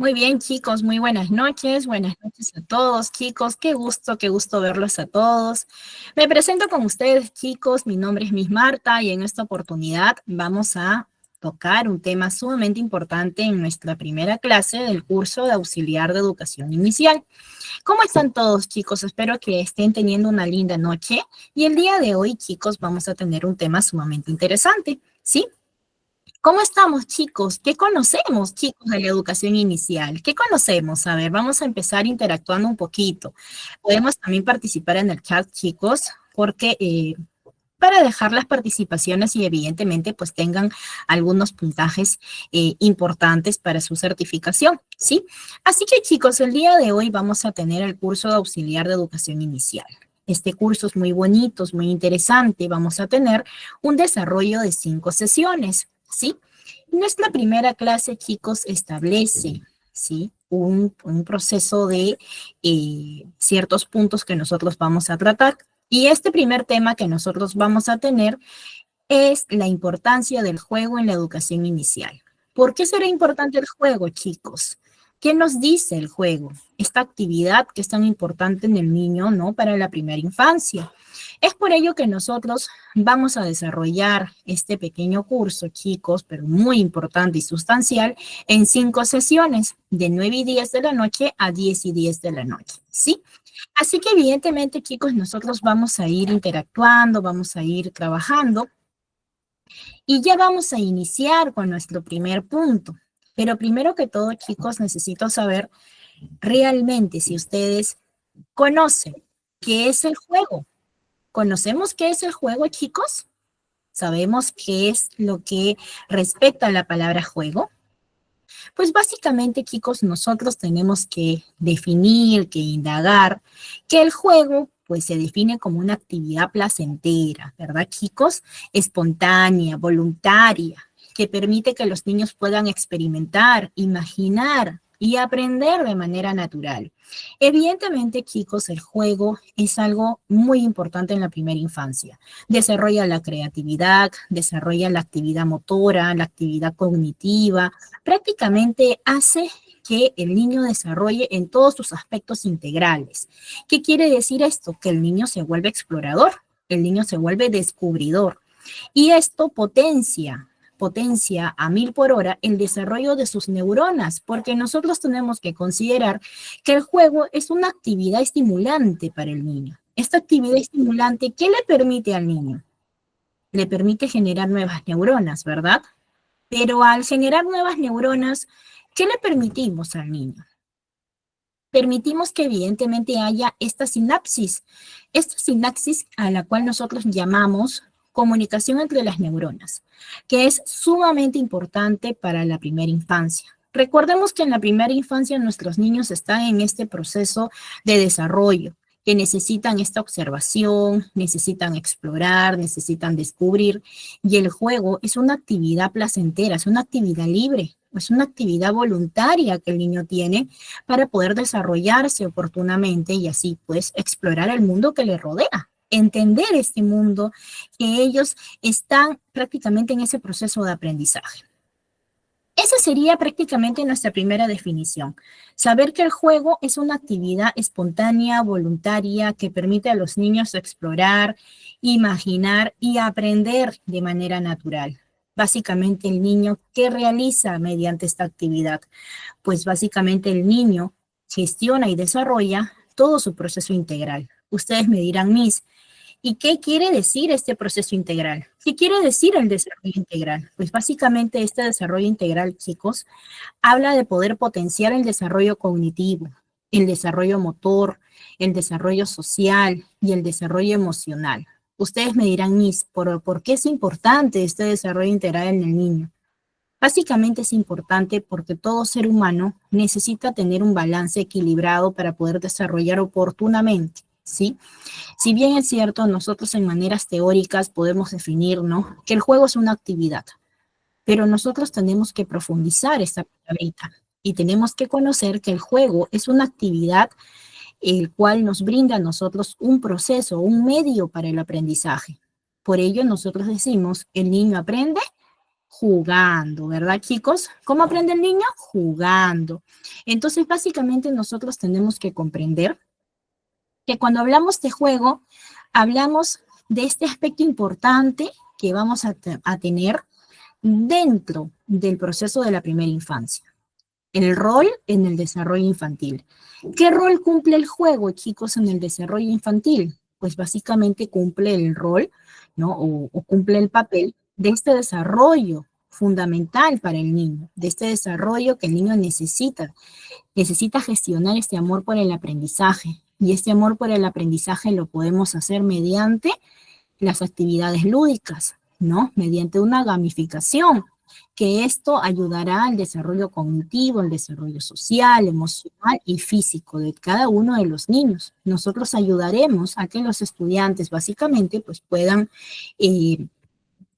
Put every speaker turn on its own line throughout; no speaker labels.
Muy bien, chicos, muy buenas noches. Buenas noches a todos, chicos. Qué gusto verlos a todos. Me presento con ustedes, chicos. Mi nombre es Miss Marta y en esta oportunidad vamos a tocar un tema sumamente importante en nuestra primera clase del curso de auxiliar de educación inicial. ¿Cómo están todos, chicos? Espero que estén teniendo una linda noche. Y el día de hoy, chicos, vamos a tener un tema sumamente interesante, ¿sí? ¿Cómo estamos, chicos? ¿Qué conocemos, chicos, de la educación inicial? ¿Qué conocemos? A ver, vamos a empezar interactuando un poquito. Podemos también participar en el chat, chicos, porque para dejar las participaciones y evidentemente pues tengan algunos puntajes importantes para su certificación, ¿sí? Así que, chicos, el día de hoy vamos a tener el curso de auxiliar de educación inicial. Este curso es muy bonito, es muy interesante. Vamos a tener un desarrollo de 5 sesiones, ¿sí? Nuestra primera clase, chicos, establece, ¿sí? Un proceso de ciertos puntos que nosotros vamos a tratar. Y este primer tema que nosotros vamos a tener es la importancia del juego en la educación inicial. ¿Por qué será importante el juego, chicos? ¿Qué nos dice el juego? Esta actividad que es tan importante en el niño, ¿no? Para la primera infancia. Es por ello que nosotros vamos a desarrollar este pequeño curso, chicos, pero muy importante y sustancial, en 5 sesiones, de 9:10 de la noche a 10:10 de la noche, ¿sí? Así que evidentemente, chicos, nosotros vamos a ir interactuando, vamos a ir trabajando y ya vamos a iniciar con nuestro primer punto. Pero primero que todo, chicos, necesito saber realmente si ustedes conocen qué es el juego. ¿Conocemos qué es el juego, chicos? ¿Sabemos qué es lo que respecta a la palabra juego? Pues básicamente, chicos, nosotros tenemos que definir, que indagar, que el juego pues se define como una actividad placentera, ¿verdad, chicos? Espontánea, voluntaria, que permite que los niños puedan experimentar, imaginar y aprender de manera natural. Evidentemente, chicos, el juego es algo muy importante en la primera infancia. Desarrolla la creatividad, desarrolla la actividad motora, la actividad cognitiva, prácticamente hace que el niño desarrolle en todos sus aspectos integrales. ¿Qué quiere decir esto? Que el niño se vuelve explorador, el niño se vuelve descubridor. Y esto potencia a 1000 por hora el desarrollo de sus neuronas, porque nosotros tenemos que considerar que el juego es una actividad estimulante para el niño. Esta actividad estimulante, ¿qué le permite al niño? Le permite generar nuevas neuronas, ¿verdad? Pero al generar nuevas neuronas, ¿qué le permitimos al niño? Permitimos que evidentemente haya esta sinapsis a la cual nosotros llamamos comunicación entre las neuronas, que es sumamente importante para la primera infancia. Recordemos que en la primera infancia nuestros niños están en este proceso de desarrollo, que necesitan esta observación, necesitan explorar, necesitan descubrir, y el juego es una actividad placentera, es una actividad libre, es una actividad voluntaria que el niño tiene para poder desarrollarse oportunamente y así pues explorar el mundo que le rodea, entender este mundo que ellos están prácticamente en ese proceso de aprendizaje. Esa sería prácticamente nuestra primera definición. Saber que el juego es una actividad espontánea, voluntaria, que permite a los niños explorar, imaginar y aprender de manera natural. Básicamente el niño, ¿qué realiza mediante esta actividad? Pues básicamente el niño gestiona y desarrolla todo su proceso integral. Ustedes me dirán, Miss, ¿y qué quiere decir este proceso integral? ¿Qué quiere decir el desarrollo integral? Pues básicamente este desarrollo integral, chicos, habla de poder potenciar el desarrollo cognitivo, el desarrollo motor, el desarrollo social y el desarrollo emocional. Ustedes me dirán, Miss, ¿por qué es importante este desarrollo integral en el niño? Básicamente es importante porque todo ser humano necesita tener un balance equilibrado para poder desarrollar oportunamente, ¿sí? Si bien es cierto, nosotros en maneras teóricas podemos definir, ¿no?, que el juego es una actividad, pero nosotros tenemos que profundizar esta palabrita y tenemos que conocer que el juego es una actividad el cual nos brinda a nosotros un proceso, un medio para el aprendizaje. Por ello nosotros decimos, el niño aprende Jugando, ¿verdad, chicos? ¿Cómo aprende el niño? Jugando. Entonces, básicamente nosotros tenemos que comprender que cuando hablamos de juego, hablamos de este aspecto importante que vamos a tener dentro del proceso de la primera infancia. El rol en el desarrollo infantil. ¿Qué rol cumple el juego, chicos, en el desarrollo infantil? Pues básicamente cumple el rol, ¿no? O cumple el papel de este desarrollo fundamental para el niño, de este desarrollo que el niño necesita gestionar este amor por el aprendizaje. Y este amor por el aprendizaje lo podemos hacer mediante las actividades lúdicas, ¿no? Mediante una gamificación, que esto ayudará al desarrollo cognitivo, al desarrollo social, emocional y físico de cada uno de los niños. Nosotros ayudaremos a que los estudiantes básicamente pues puedan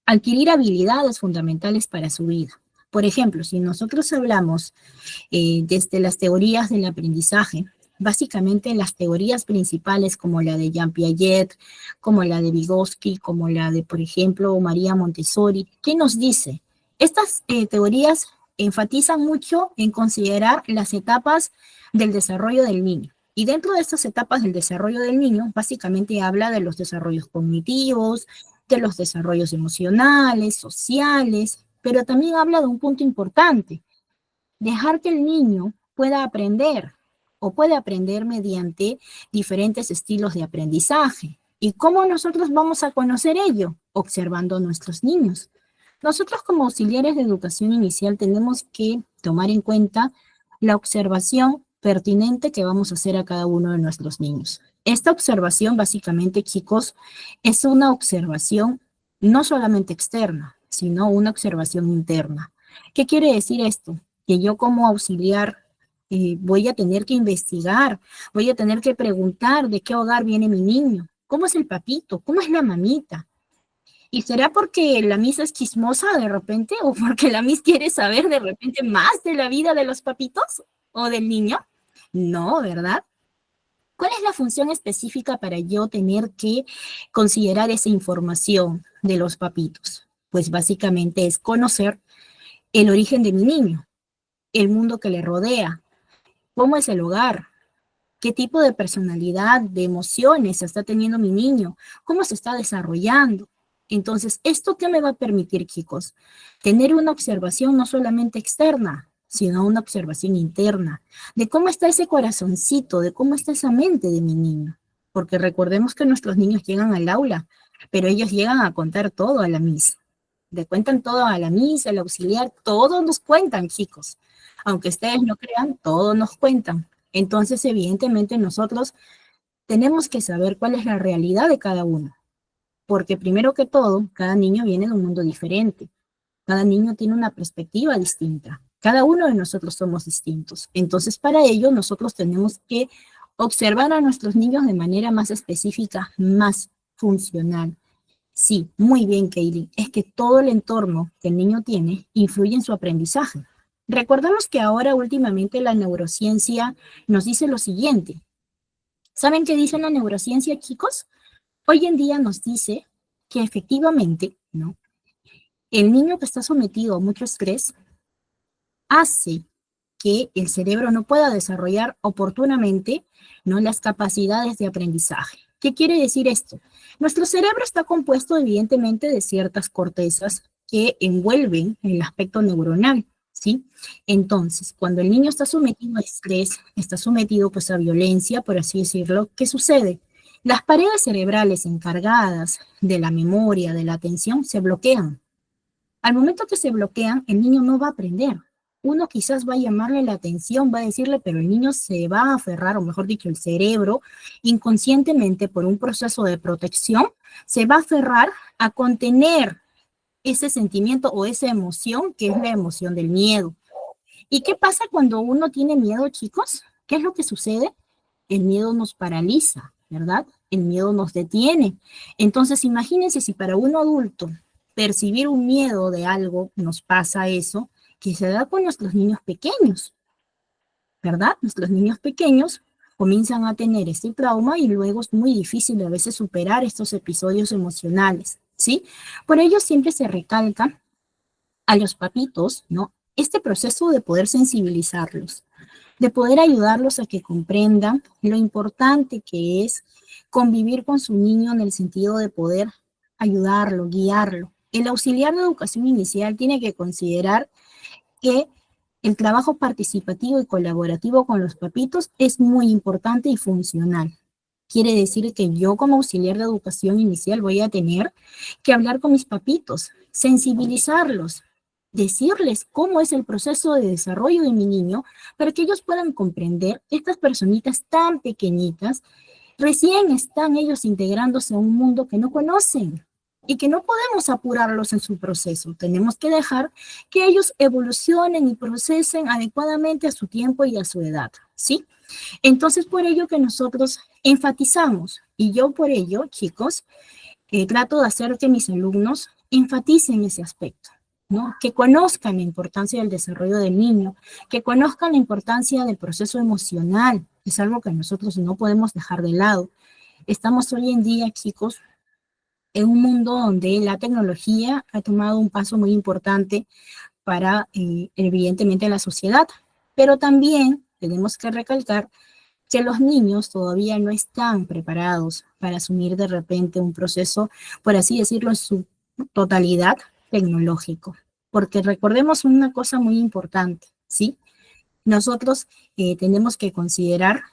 adquirir habilidades fundamentales para su vida. Por ejemplo, si nosotros hablamos desde las teorías del aprendizaje, básicamente las teorías principales como la de Jean Piaget, como la de Vygotsky, como la de, por ejemplo, María Montessori, ¿qué nos dice? Estas teorías enfatizan mucho en considerar las etapas del desarrollo del niño. Y dentro de estas etapas del desarrollo del niño, básicamente habla de los desarrollos cognitivos, de los desarrollos emocionales, sociales, pero también habla de un punto importante, dejar que el niño pueda aprender o puede aprender mediante diferentes estilos de aprendizaje. ¿Y cómo nosotros vamos a conocer ello? Observando a nuestros niños. Nosotros como auxiliares de educación inicial tenemos que tomar en cuenta la observación pertinente que vamos a hacer a cada uno de nuestros niños. Esta observación, básicamente, chicos, es una observación no solamente externa, sino una observación interna. ¿Qué quiere decir esto? Que yo como auxiliar voy a tener que investigar, voy a tener que preguntar de qué hogar viene mi niño, cómo es el papito, cómo es la mamita. ¿Y será porque la Miss es chismosa de repente o porque la Miss quiere saber de repente más de la vida de los papitos o del niño? No, ¿verdad? ¿Cuál es la función específica para yo tener que considerar esa información de los papitos? Pues básicamente es conocer el origen de mi niño, el mundo que le rodea, cómo es el hogar, qué tipo de personalidad, de emociones está teniendo mi niño, cómo se está desarrollando. Entonces, ¿esto qué me va a permitir, chicos? Tener una observación no solamente externa, sino una observación interna, de cómo está ese corazoncito, de cómo está esa mente de mi niño. Porque recordemos que nuestros niños llegan al aula, pero ellos llegan a contar todo a la Miss. Le cuentan todo a la Miss, al auxiliar, todos nos cuentan, chicos. Aunque ustedes no crean, todos nos cuentan. Entonces, evidentemente, nosotros tenemos que saber cuál es la realidad de cada uno. Porque primero que todo, cada niño viene de un mundo diferente. Cada niño tiene una perspectiva distinta. Cada uno de nosotros somos distintos. Entonces, para ello, nosotros tenemos que observar a nuestros niños de manera más específica, más funcional. Sí, muy bien, Kaylin. Es que todo el entorno que el niño tiene influye en su aprendizaje. Recordemos que ahora últimamente la neurociencia nos dice lo siguiente. ¿Saben qué dice la neurociencia, chicos? Hoy en día nos dice que efectivamente, ¿no? El niño que está sometido a mucho estrés hace que el cerebro no pueda desarrollar oportunamente, ¿no?, las capacidades de aprendizaje. ¿Qué quiere decir esto? Nuestro cerebro está compuesto evidentemente de ciertas cortezas que envuelven el aspecto neuronal, ¿sí? Entonces, cuando el niño está sometido a estrés, está sometido pues a violencia, por así decirlo, ¿qué sucede? Las paredes cerebrales encargadas de la memoria, de la atención, se bloquean. Al momento que se bloquean, el niño no va a aprender. Uno quizás va a llamarle la atención, va a decirle, pero el niño se va a aferrar, o mejor dicho, el cerebro, inconscientemente por un proceso de protección, se va a aferrar a contener ese sentimiento o esa emoción que es la emoción del miedo. ¿Y qué pasa cuando uno tiene miedo, chicos? ¿Qué es lo que sucede? El miedo nos paraliza, ¿verdad? El miedo nos detiene. Entonces, imagínense si para un adulto percibir un miedo de algo nos pasa eso, que se da con nuestros niños pequeños, ¿verdad? Nuestros niños pequeños comienzan a tener este trauma y luego es muy difícil a veces superar estos episodios emocionales, ¿sí? Por ello siempre se recalca a los papitos, ¿no? Este proceso de poder sensibilizarlos, de poder ayudarlos a que comprendan lo importante que es convivir con su niño en el sentido de poder ayudarlo, guiarlo. El auxiliar de educación inicial tiene que considerar que el trabajo participativo y colaborativo con los papitos es muy importante y funcional. Quiere decir que yo como auxiliar de educación inicial voy a tener que hablar con mis papitos, sensibilizarlos, decirles cómo es el proceso de desarrollo de mi niño para que ellos puedan comprender estas personitas tan pequeñitas. Recién están ellos integrándose a un mundo que no conocen y que no podemos apurarlos en su proceso. Tenemos que dejar que ellos evolucionen y procesen adecuadamente a su tiempo y a su edad, ¿sí? Entonces, por ello que nosotros enfatizamos, y yo por ello, chicos, trato de hacer que mis alumnos enfaticen ese aspecto, ¿no? Que conozcan la importancia del desarrollo del niño, que conozcan la importancia del proceso emocional, que es algo que nosotros no podemos dejar de lado. Estamos hoy en día, chicos, en un mundo donde la tecnología ha tomado un paso muy importante para, evidentemente, la sociedad, pero también tenemos que recalcar que los niños todavía no están preparados para asumir de repente un proceso, por así decirlo, en su totalidad tecnológico. Porque recordemos una cosa muy importante, ¿sí? Nosotros tenemos que considerar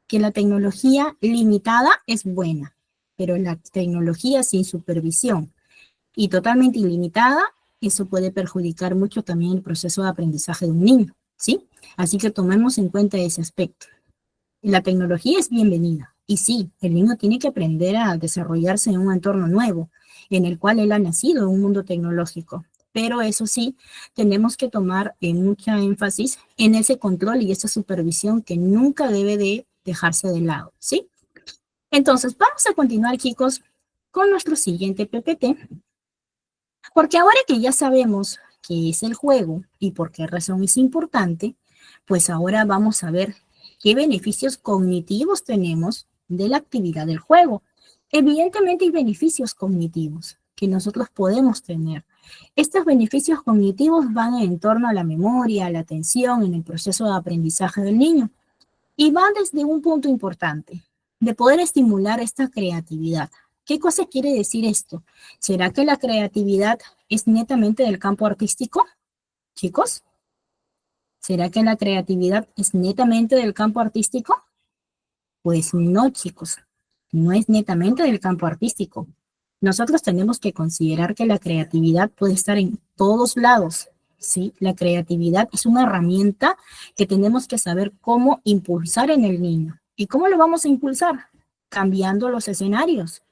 que la tecnología limitada es buena, pero la tecnología sin supervisión y totalmente ilimitada, eso puede perjudicar mucho también el proceso de aprendizaje de un niño, ¿sí? Así que tomemos en cuenta ese aspecto. La tecnología es bienvenida. Y sí, el niño tiene que aprender a desarrollarse en un entorno nuevo, en el cual él ha nacido en un mundo tecnológico. Pero eso sí, tenemos que tomar mucha énfasis en ese control y esa supervisión que nunca debe de dejarse de lado, ¿sí? Entonces, vamos a continuar, chicos, con nuestro siguiente PPT, porque ahora que ya sabemos qué es el juego y por qué razón es importante, pues ahora vamos a ver qué beneficios cognitivos tenemos de la actividad del juego. Evidentemente hay beneficios cognitivos que nosotros podemos tener. Estos beneficios cognitivos van en torno a la memoria, a la atención, en el proceso de aprendizaje del niño. Y van desde un punto importante, de poder estimular esta creatividad. ¿Qué cosa quiere decir esto? ¿Será que la creatividad es netamente del campo artístico, chicos? ¿Será que la creatividad es netamente del campo artístico? Pues no, chicos, no es netamente del campo artístico. Nosotros tenemos que considerar que la creatividad puede estar en todos lados, ¿sí? La creatividad es una herramienta que tenemos que saber cómo impulsar en el niño. ¿Y cómo lo vamos a impulsar? Cambiando los escenarios.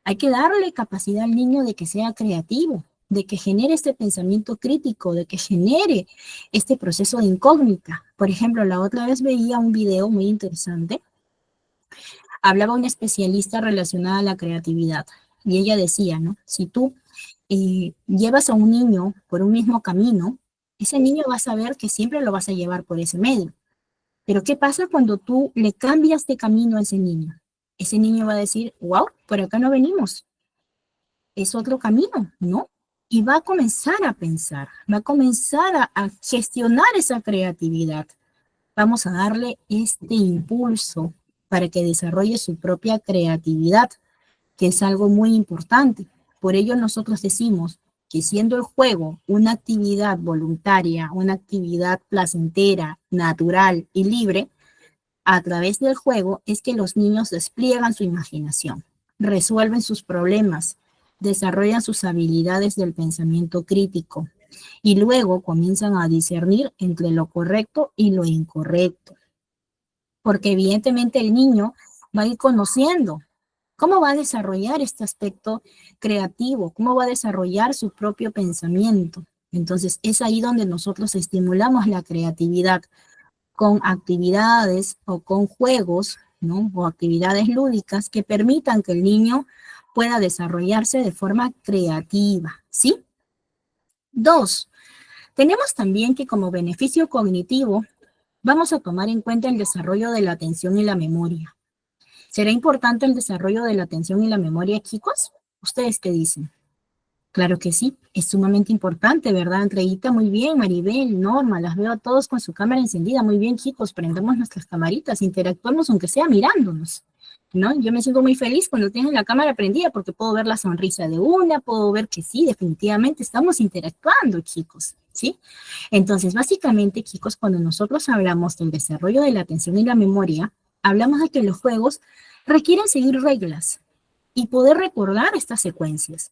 Hay que darle capacidad al niño de que sea creativo, de que genere este pensamiento crítico, de que genere este proceso de incógnita. Por ejemplo, la otra vez veía un video muy interesante. Hablaba una especialista relacionada a la creatividad y ella decía, ¿no? Si tú llevas a un niño por un mismo camino, ese niño va a saber que siempre lo vas a llevar por ese medio. Pero ¿qué pasa cuando tú le cambias de camino a ese niño? Ese niño va a decir, wow, por acá no venimos, es otro camino, ¿no? Y va a comenzar a pensar, va a comenzar a gestionar esa creatividad. Vamos a darle este impulso para que desarrolle su propia creatividad, que es algo muy importante. Por ello nosotros decimos que siendo el juego una actividad voluntaria, una actividad placentera, natural y libre, a través del juego es que los niños despliegan su imaginación, resuelven sus problemas, desarrollan sus habilidades del pensamiento crítico y luego comienzan a discernir entre lo correcto y lo incorrecto. Porque evidentemente el niño va a ir conociendo cómo va a desarrollar este aspecto creativo, cómo va a desarrollar su propio pensamiento. Entonces es ahí donde nosotros estimulamos la creatividad con actividades o con juegos, ¿no? O actividades lúdicas que permitan que el niño pueda desarrollarse de forma creativa, ¿sí? Dos, tenemos también que como beneficio cognitivo vamos a tomar en cuenta el desarrollo de la atención y la memoria. ¿Será importante el desarrollo de la atención y la memoria, chicos? ¿Ustedes qué dicen? Claro que sí, es sumamente importante, ¿verdad, Andreita? Muy bien, Maribel, Norma, las veo a todos con su cámara encendida. Muy bien, chicos, prendemos nuestras camaritas, interactuamos aunque sea mirándonos, ¿no? Yo me siento muy feliz cuando tienen la cámara prendida porque puedo ver la sonrisa de una, puedo ver que sí, definitivamente estamos interactuando, chicos, ¿sí? Entonces, básicamente, chicos, cuando nosotros hablamos del desarrollo de la atención y la memoria, hablamos de que los juegos requieren seguir reglas y poder recordar estas secuencias.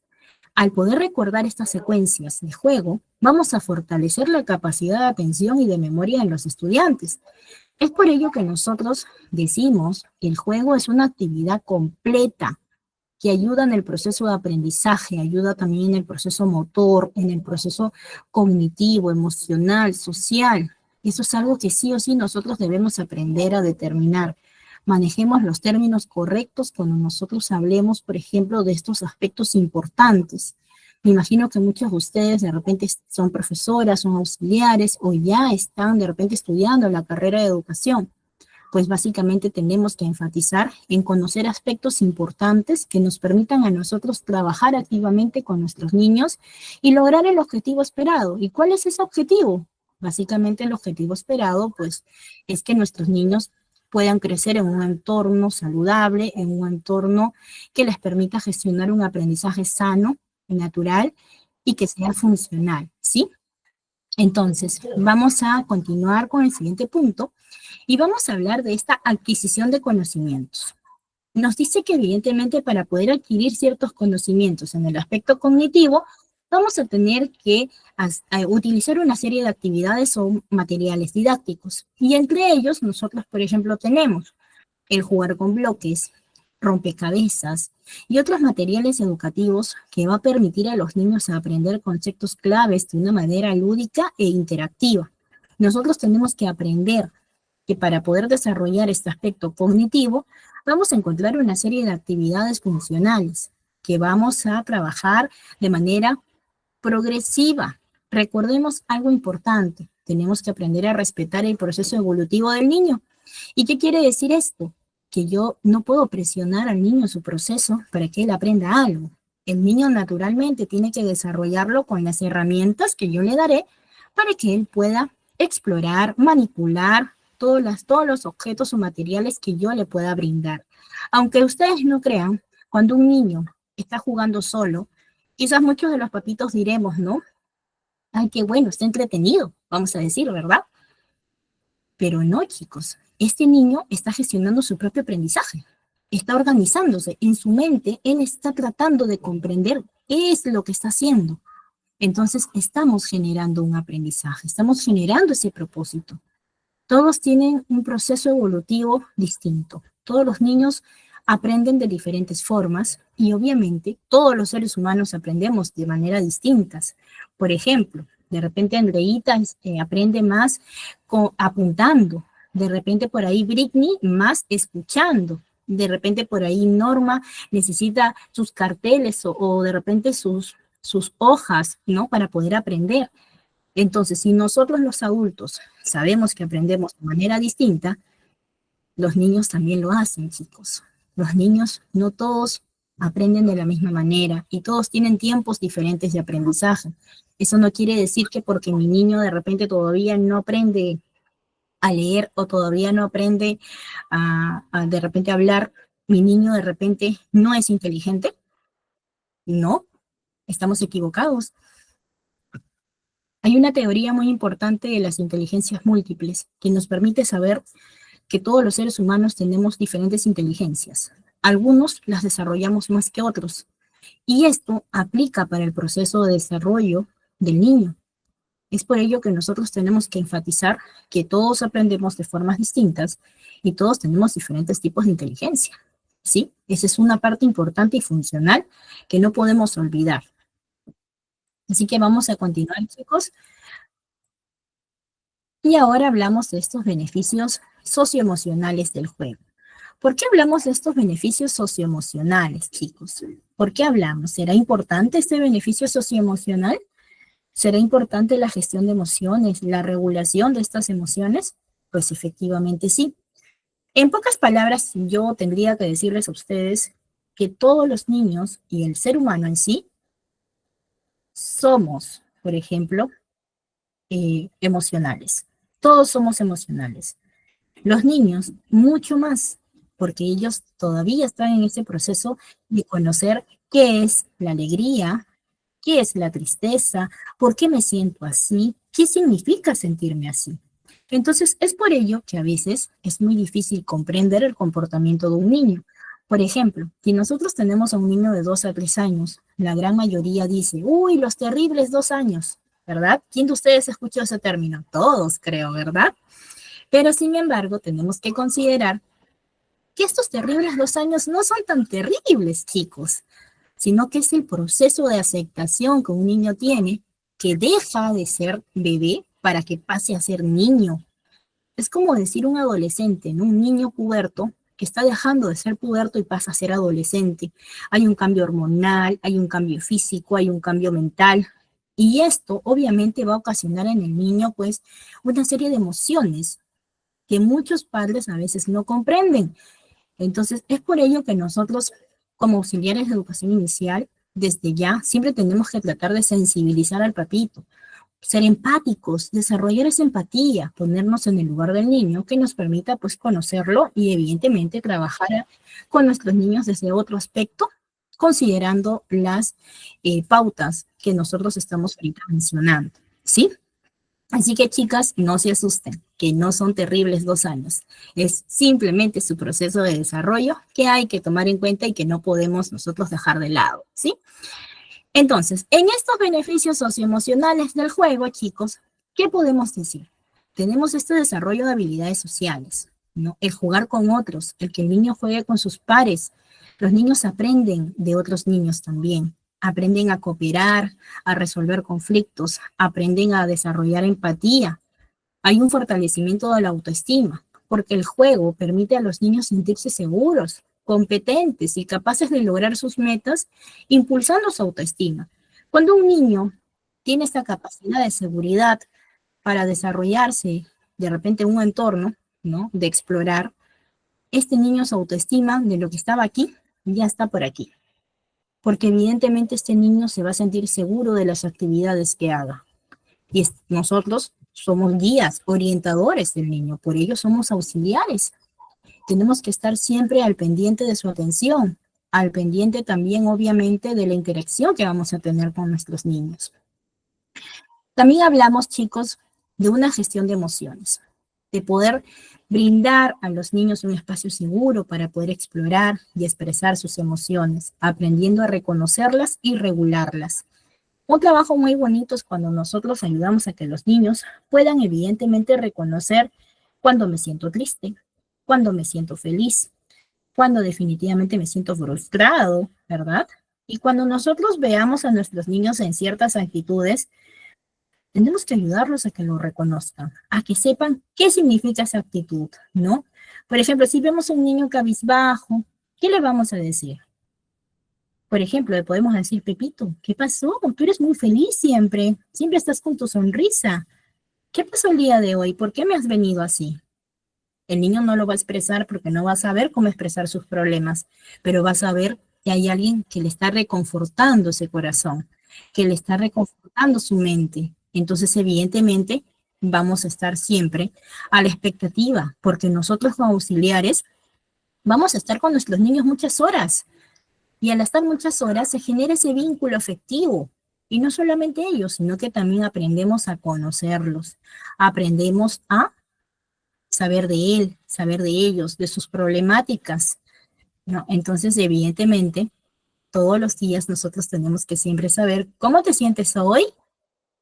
Al poder recordar estas secuencias de juego, vamos a fortalecer la capacidad de atención y de memoria en los estudiantes. Es por ello que nosotros decimos que el juego es una actividad completa que ayuda en el proceso de aprendizaje, ayuda también en el proceso motor, en el proceso cognitivo, emocional, social. Eso es algo que sí o sí nosotros debemos aprender a determinar. Manejemos los términos correctos cuando nosotros hablemos, por ejemplo, de estos aspectos importantes. Me imagino que muchos de ustedes de repente son profesoras, son auxiliares o ya están de repente estudiando la carrera de educación. Pues básicamente tenemos que enfatizar en conocer aspectos importantes que nos permitan a nosotros trabajar activamente con nuestros niños y lograr el objetivo esperado. ¿Y cuál es ese objetivo? Básicamente el objetivo esperado, pues, es que nuestros niños puedan crecer en un entorno saludable, en un entorno que les permita gestionar un aprendizaje sano, natural y que sea funcional, ¿sí? Entonces, vamos a continuar con el siguiente punto y vamos a hablar de esta adquisición de conocimientos. Nos dice que evidentemente para poder adquirir ciertos conocimientos en el aspecto cognitivo, vamos a tener que utilizar una serie de actividades o materiales didácticos. Y entre ellos, nosotros, por ejemplo, tenemos el jugar con bloques, rompecabezas y otros materiales educativos que va a permitir a los niños aprender conceptos claves de una manera lúdica e interactiva. Nosotros tenemos que aprender que para poder desarrollar este aspecto cognitivo, vamos a encontrar una serie de actividades funcionales que vamos a trabajar de manera progresiva. Recordemos algo importante, tenemos que aprender a respetar el proceso evolutivo del niño. ¿Y qué quiere decir esto? Que yo no puedo presionar al niño en su proceso para que él aprenda algo. El niño naturalmente tiene que desarrollarlo con las herramientas que yo le daré para que él pueda explorar, manipular todos los objetos o materiales que yo le pueda brindar. Aunque ustedes no crean, cuando un niño está jugando solo, quizás muchos de los papitos diremos, ¿no? Ay, qué bueno, está entretenido, vamos a decir, ¿verdad? Pero no, chicos, este niño está gestionando su propio aprendizaje, está organizándose en su mente, él está tratando de comprender qué es lo que está haciendo. Entonces, estamos generando un aprendizaje, estamos generando ese propósito. Todos tienen un proceso evolutivo distinto. Todos los niños aprenden de diferentes formas y obviamente todos los seres humanos aprendemos de manera distintas. Por ejemplo, de repente Andreita aprende más apuntando, de repente por ahí Britney más escuchando, de repente por ahí Norma necesita sus carteles o de repente sus hojas, ¿no? Para poder aprender. Entonces, si nosotros los adultos sabemos que aprendemos de manera distinta, los niños también lo hacen, chicos. Los niños no todos aprenden de la misma manera y todos tienen tiempos diferentes de aprendizaje. Eso no quiere decir que porque mi niño de repente todavía no aprende a leer o todavía no aprende a de repente hablar, mi niño de repente no es inteligente. No, estamos equivocados. Hay una teoría muy importante de las inteligencias múltiples que nos permite saber que todos los seres humanos tenemos diferentes inteligencias. Algunos las desarrollamos más que otros. Y esto aplica para el proceso de desarrollo del niño. Es por ello que nosotros tenemos que enfatizar que todos aprendemos de formas distintas y todos tenemos diferentes tipos de inteligencia. ¿Sí? Esa es una parte importante y funcional que no podemos olvidar. Así que vamos a continuar, chicos. Y ahora hablamos de estos beneficios socioemocionales del juego. ¿Por qué hablamos de estos beneficios socioemocionales, chicos? ¿Por qué hablamos? ¿Será importante este beneficio socioemocional? ¿Será importante la gestión de emociones, la regulación de estas emociones? Pues efectivamente sí. En pocas palabras, yo tendría que decirles a ustedes que todos los niños y el ser humano en sí somos, por ejemplo, emocionales. Todos somos emocionales. Los niños, mucho más, porque ellos todavía están en ese proceso de conocer qué es la alegría, qué es la tristeza, por qué me siento así, qué significa sentirme así. Entonces, es por ello que a veces es muy difícil comprender el comportamiento de un niño. Por ejemplo, si nosotros tenemos a un niño de 2 a 3 años, la gran mayoría dice, uy, los terribles 2 años, ¿verdad? ¿Quién de ustedes escuchó ese término? Todos, creo, ¿verdad? Pero sin embargo, tenemos que considerar que estos terribles 2 años no son tan terribles, chicos, sino que es el proceso de aceptación que un niño tiene, que deja de ser bebé para que pase a ser niño. Es como decir un adolescente, ¿no? Un niño puberto que está dejando de ser puberto y pasa a ser adolescente. Hay un cambio hormonal, hay un cambio físico, hay un cambio mental. Y esto obviamente va a ocasionar en el niño pues una serie de emociones que muchos padres a veces no comprenden. Entonces, es por ello que nosotros, como auxiliares de educación inicial, desde ya siempre tenemos que tratar de sensibilizar al papito, ser empáticos, desarrollar esa empatía, ponernos en el lugar del niño que nos permita pues conocerlo y evidentemente trabajar con nuestros niños desde otro aspecto, considerando las pautas que nosotros estamos ahorita mencionando, ¿sí? Así que chicas, no se asusten, que no son terribles 2 años. Es simplemente su proceso de desarrollo que hay que tomar en cuenta y que no podemos nosotros dejar de lado, ¿sí? Entonces, en estos beneficios socioemocionales del juego, chicos, ¿qué podemos decir? Tenemos este desarrollo de habilidades sociales, ¿no? El jugar con otros, el que el niño juegue con sus pares. Los niños aprenden de otros niños también. Aprenden a cooperar, a resolver conflictos, aprenden a desarrollar empatía. Hay un fortalecimiento de la autoestima, porque el juego permite a los niños sentirse seguros, competentes y capaces de lograr sus metas, impulsando su autoestima. Cuando un niño tiene esta capacidad de seguridad para desarrollarse de repente en un entorno, ¿no? De explorar, este niño su autoestima de lo que estaba aquí ya está por aquí, porque evidentemente este niño se va a sentir seguro de las actividades que haga. Y nosotros somos guías, orientadores del niño, por ello somos auxiliares. Tenemos que estar siempre al pendiente de su atención, al pendiente también, obviamente, de la interacción que vamos a tener con nuestros niños. También hablamos, chicos, de una gestión de emociones, de poder brindar a los niños un espacio seguro para poder explorar y expresar sus emociones, aprendiendo a reconocerlas y regularlas. Un trabajo muy bonito es cuando nosotros ayudamos a que los niños puedan evidentemente reconocer cuando me siento triste, cuando me siento feliz, cuando definitivamente me siento frustrado, ¿verdad? Y cuando nosotros veamos a nuestros niños en ciertas actitudes, tenemos que ayudarlos a que lo reconozcan, a que sepan qué significa esa actitud, ¿no? Por ejemplo, si vemos a un niño cabizbajo, ¿qué le vamos a decir? Por ejemplo, le podemos decir, Pepito, ¿qué pasó? Tú eres muy feliz siempre, siempre estás con tu sonrisa. ¿Qué pasó el día de hoy? ¿Por qué me has venido así? El niño no lo va a expresar porque no va a saber cómo expresar sus problemas, pero va a saber que hay alguien que le está reconfortando ese corazón, que le está reconfortando su mente. Entonces, evidentemente, vamos a estar siempre a la expectativa, porque nosotros como auxiliares vamos a estar con nuestros niños muchas horas. Y al estar muchas horas se genera ese vínculo afectivo. Y no solamente ellos, sino que también aprendemos a conocerlos. Aprendemos a saber de él, saber de ellos, de sus problemáticas, ¿no? Entonces, evidentemente, todos los días nosotros tenemos que siempre saber cómo te sientes hoy,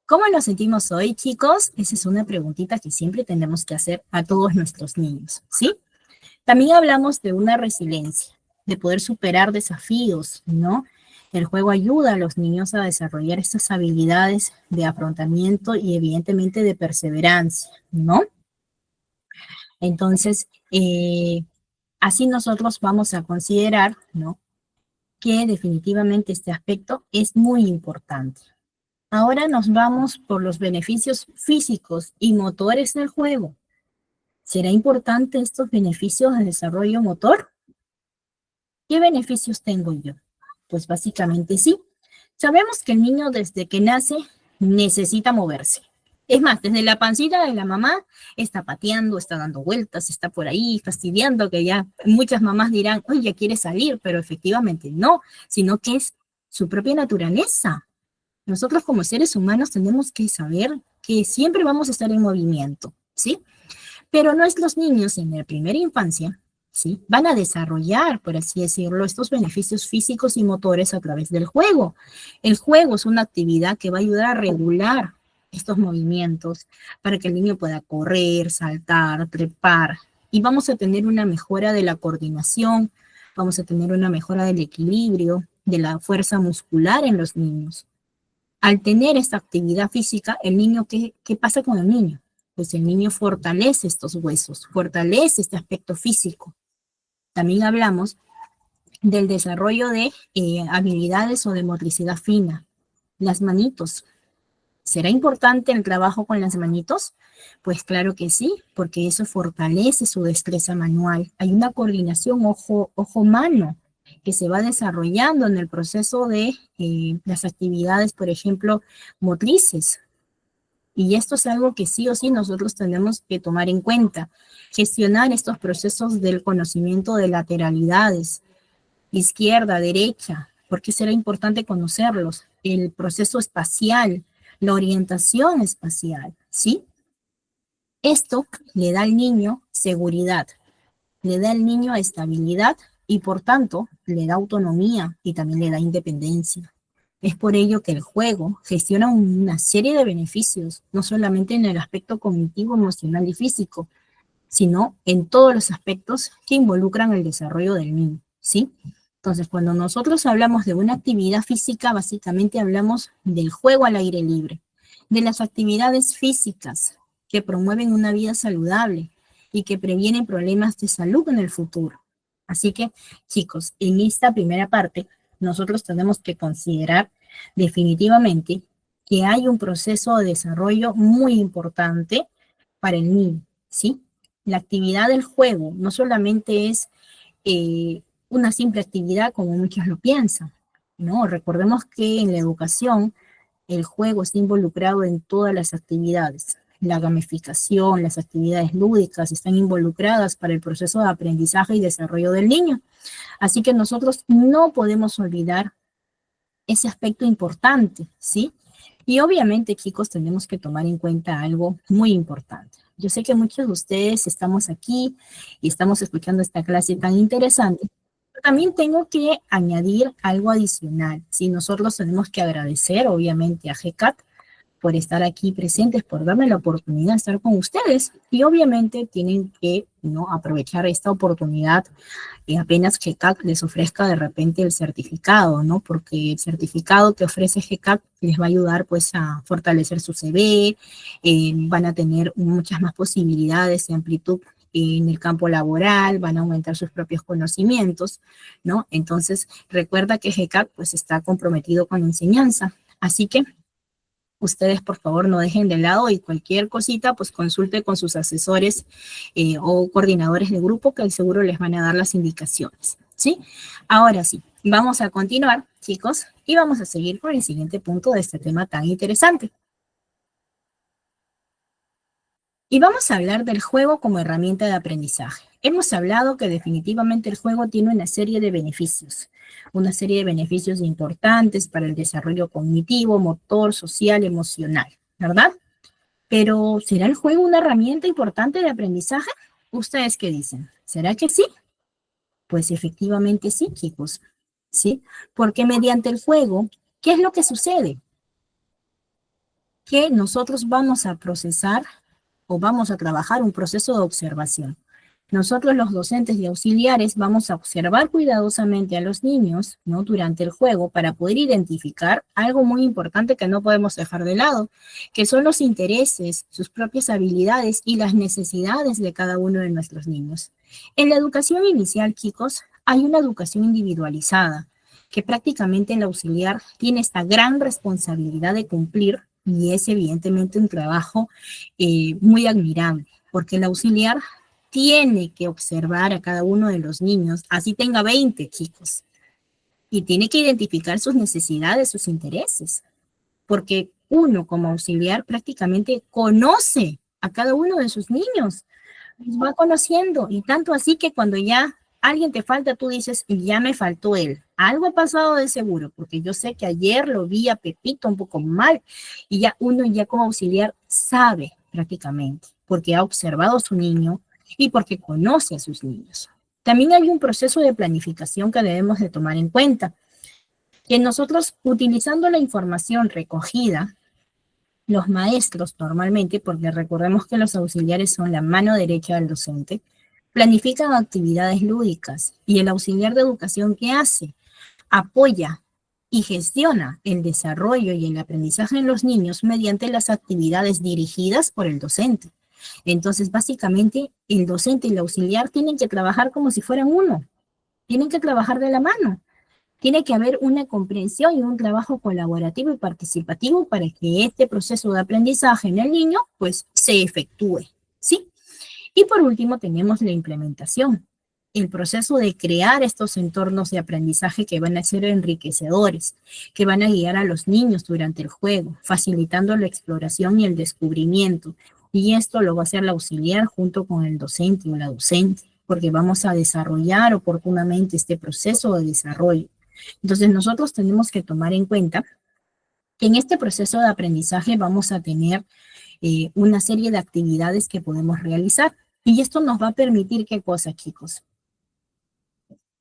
cómo nos sentimos hoy, chicos. Esa es una preguntita que siempre tenemos que hacer a todos nuestros niños, ¿sí? También hablamos de una resiliencia, de poder superar desafíos, ¿no? El juego ayuda a los niños a desarrollar estas habilidades de afrontamiento y evidentemente de perseverancia, ¿no? Entonces, así nosotros vamos a considerar, ¿no? Que definitivamente este aspecto es muy importante. Ahora nos vamos por los beneficios físicos y motores del juego. ¿Será importante estos beneficios de desarrollo motor? ¿Qué beneficios tengo yo? Pues básicamente sí. Sabemos que el niño desde que nace necesita moverse. Es más, desde la pancita de la mamá está pateando, está dando vueltas, está por ahí fastidiando, que ya muchas mamás dirán, oye, ya quiere salir, pero efectivamente no, sino que es su propia naturaleza. Nosotros como seres humanos tenemos que saber que siempre vamos a estar en movimiento, ¿sí? Pero nuestros niños en la primera infancia, ¿sí? Van a desarrollar, por así decirlo, estos beneficios físicos y motores a través del juego. El juego es una actividad que va a ayudar a regular estos movimientos para que el niño pueda correr, saltar, trepar. Y vamos a tener una mejora de la coordinación, vamos a tener una mejora del equilibrio, de la fuerza muscular en los niños. Al tener esta actividad física, el niño, ¿qué pasa con el niño? Pues el niño fortalece estos huesos, fortalece este aspecto físico. También hablamos del desarrollo de habilidades o de motricidad fina. Las manitos. ¿Será importante el trabajo con las manitos? Pues claro que sí, porque eso fortalece su destreza manual. Hay una coordinación ojo-mano que se va desarrollando en el proceso de las actividades, por ejemplo, motrices. Y esto es algo que sí o sí nosotros tenemos que tomar en cuenta. Gestionar estos procesos del conocimiento de lateralidades, izquierda, derecha, porque será importante conocerlos. El proceso espacial, la orientación espacial, ¿sí? Esto le da al niño seguridad, le da al niño estabilidad y por tanto le da autonomía y también le da independencia. Es por ello que el juego gestiona una serie de beneficios, no solamente en el aspecto cognitivo, emocional y físico, sino en todos los aspectos que involucran el desarrollo del niño, ¿sí? Entonces, cuando nosotros hablamos de una actividad física, básicamente hablamos del juego al aire libre, de las actividades físicas que promueven una vida saludable y que previenen problemas de salud en el futuro. Así que, chicos, en esta primera parte, nosotros tenemos que considerar definitivamente que hay un proceso de desarrollo muy importante para el niño, ¿sí? La actividad del juego no solamente es una simple actividad como muchos lo piensan, ¿no? Recordemos que en la educación el juego está involucrado en todas las actividades. La gamificación, las actividades lúdicas están involucradas para el proceso de aprendizaje y desarrollo del niño. Así que nosotros no podemos olvidar ese aspecto importante, ¿sí? Y obviamente, chicos, tenemos que tomar en cuenta algo muy importante. Yo sé que muchos de ustedes estamos aquí y estamos escuchando esta clase tan interesante, pero también tengo que añadir algo adicional. Si nosotros tenemos que agradecer, obviamente, a GCAT por estar aquí presentes, por darme la oportunidad de estar con ustedes. Y obviamente tienen que, ¿no?, aprovechar esta oportunidad apenas GCAC les ofrezca de repente el certificado, ¿no? Porque el certificado que ofrece GCAC les va a ayudar pues a fortalecer su CV, van a tener muchas más posibilidades de amplitud en el campo laboral, van a aumentar sus propios conocimientos, ¿no? Entonces, recuerda que GCAC pues está comprometido con la enseñanza, así que ustedes por favor no dejen de lado y cualquier cosita pues consulte con sus asesores o coordinadores de grupo que seguro les van a dar las indicaciones, ¿sí? Ahora sí, vamos a continuar, chicos, y vamos a seguir con el siguiente punto de este tema tan interesante. Y vamos a hablar del juego como herramienta de aprendizaje. Hemos hablado que definitivamente el juego tiene una serie de beneficios importantes para el desarrollo cognitivo, motor, social, emocional, ¿verdad? Pero, ¿será el juego una herramienta importante de aprendizaje? ¿Ustedes qué dicen? ¿Será que sí? Pues efectivamente sí, chicos, ¿sí? Porque mediante el juego, ¿qué es lo que sucede? Que nosotros vamos a procesar o vamos a trabajar un proceso de observación. Nosotros los docentes y auxiliares vamos a observar cuidadosamente a los niños, ¿no?, durante el juego para poder identificar algo muy importante que no podemos dejar de lado, que son los intereses, sus propias habilidades y las necesidades de cada uno de nuestros niños. En la educación inicial, chicos, hay una educación individualizada, que prácticamente el auxiliar tiene esta gran responsabilidad de cumplir y es evidentemente un trabajo muy admirable, porque el auxiliar tiene que observar a cada uno de los niños, así tenga 20 chicos, y tiene que identificar sus necesidades, sus intereses, porque uno como auxiliar prácticamente conoce a cada uno de sus niños, los va conociendo, y tanto así que cuando ya alguien te falta, tú dices, ya me faltó él. Algo ha pasado de seguro, porque yo sé que ayer lo vi a Pepito un poco mal, y ya uno ya como auxiliar sabe prácticamente, porque ha observado a su niño y porque conoce a sus niños. También hay un proceso de planificación que debemos de tomar en cuenta, que nosotros, utilizando la información recogida, los maestros normalmente, porque recordemos que los auxiliares son la mano derecha del docente, planifican actividades lúdicas, y el auxiliar de educación, ¿qué hace? Apoya y gestiona el desarrollo y el aprendizaje en los niños mediante las actividades dirigidas por el docente. Entonces, básicamente, el docente y el auxiliar tienen que trabajar como si fueran uno, tienen que trabajar de la mano. Tiene que haber una comprensión y un trabajo colaborativo y participativo para que este proceso de aprendizaje en el niño pues se efectúe, ¿sí? Y por último tenemos la implementación, el proceso de crear estos entornos de aprendizaje que van a ser enriquecedores, que van a guiar a los niños durante el juego, facilitando la exploración y el descubrimiento. Y esto lo va a hacer la auxiliar junto con el docente o la docente, porque vamos a desarrollar oportunamente este proceso de desarrollo. Entonces nosotros tenemos que tomar en cuenta que en este proceso de aprendizaje vamos a tener una serie de actividades que podemos realizar. Y esto nos va a permitir, ¿qué cosa, chicos?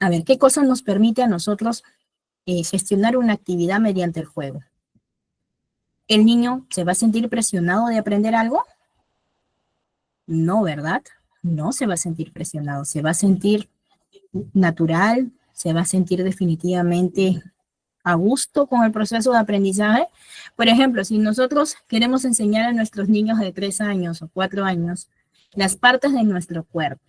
A ver, ¿qué cosa nos permite a nosotros gestionar una actividad mediante el juego? ¿El niño se va a sentir presionado de aprender algo? No, ¿verdad? No se va a sentir presionado, se va a sentir natural, se va a sentir definitivamente a gusto con el proceso de aprendizaje. Por ejemplo, si nosotros queremos enseñar a nuestros niños de 3 años o 4 años las partes de nuestro cuerpo,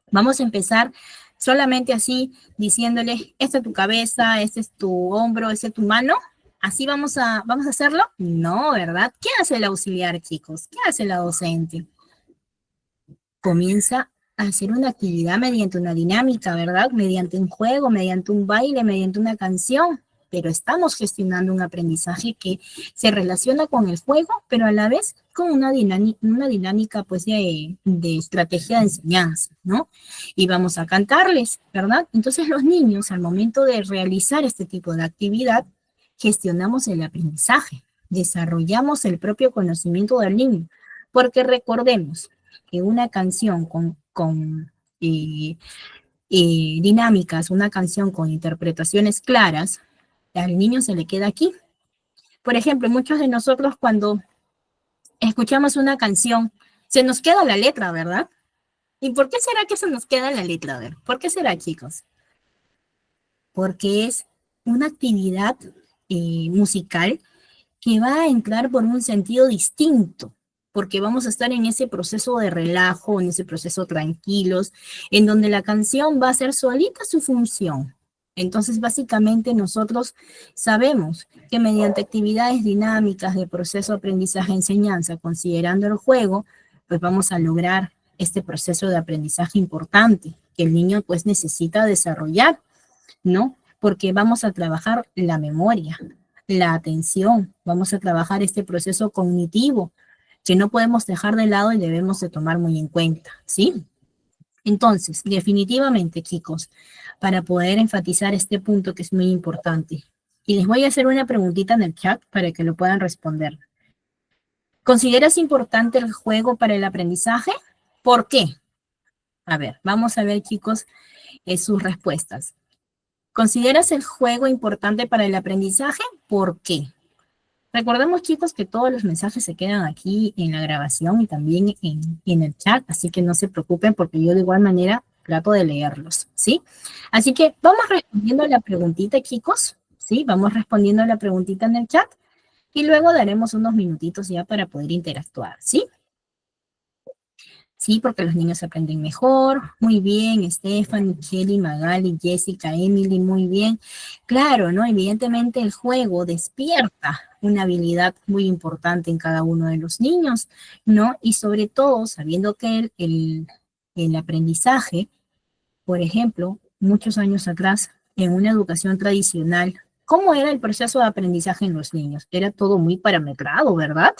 vamos a empezar solamente así, diciéndoles, esta es tu cabeza, este es tu hombro, este es tu mano. ¿Así vamos a hacerlo? No, ¿verdad? ¿Qué hace el auxiliar, chicos? ¿Qué hace la docente? Comienza a hacer una actividad mediante una dinámica, ¿verdad? Mediante un juego, mediante un baile, mediante una canción, pero estamos gestionando un aprendizaje que se relaciona con el juego, pero a la vez con una dinámica pues de estrategia de enseñanza, ¿no? Y vamos a cantarles, ¿verdad? Entonces los niños al momento de realizar este tipo de actividad, gestionamos el aprendizaje, desarrollamos el propio conocimiento del niño, porque recordemos, que una canción con dinámicas, una canción con interpretaciones claras, al niño se le queda aquí. Por ejemplo, muchos de nosotros cuando escuchamos una canción, se nos queda la letra, ¿verdad? ¿Y por qué será que se nos queda la letra? A ver, ¿por qué será, chicos? Porque es una actividad musical que va a entrar por un sentido distinto, porque vamos a estar en ese proceso de relajo, en ese proceso tranquilos, en donde la canción va a hacer solita su función. Entonces, básicamente nosotros sabemos que mediante actividades dinámicas de proceso aprendizaje-enseñanza, considerando el juego, pues vamos a lograr este proceso de aprendizaje importante que el niño pues necesita desarrollar, ¿no? Porque vamos a trabajar la memoria, la atención, vamos a trabajar este proceso cognitivo que no podemos dejar de lado y debemos de tomar muy en cuenta, ¿sí? Entonces, definitivamente, chicos, para poder enfatizar este punto que es muy importante, y les voy a hacer una preguntita en el chat para que lo puedan responder. ¿Consideras importante el juego para el aprendizaje? ¿Por qué? A ver, vamos a ver, chicos, sus respuestas. ¿Consideras el juego importante para el aprendizaje? ¿Por qué? Recordemos, chicos, que todos los mensajes se quedan aquí en la grabación y también en el chat, así que no se preocupen porque yo de igual manera trato de leerlos, ¿sí? Así que vamos respondiendo a la preguntita, chicos, ¿sí? Vamos respondiendo a la preguntita en el chat y luego daremos unos minutitos ya para poder interactuar, ¿sí? Sí, porque los niños aprenden mejor. Muy bien, Stephanie, Kelly, Magali, Jessica, Emily, muy bien. Claro, ¿no? Evidentemente el juego despierta una habilidad muy importante en cada uno de los niños, ¿no? Y sobre todo, sabiendo que el aprendizaje, por ejemplo, muchos años atrás, en una educación tradicional, ¿cómo era el proceso de aprendizaje en los niños? Era todo muy parametrado, ¿verdad?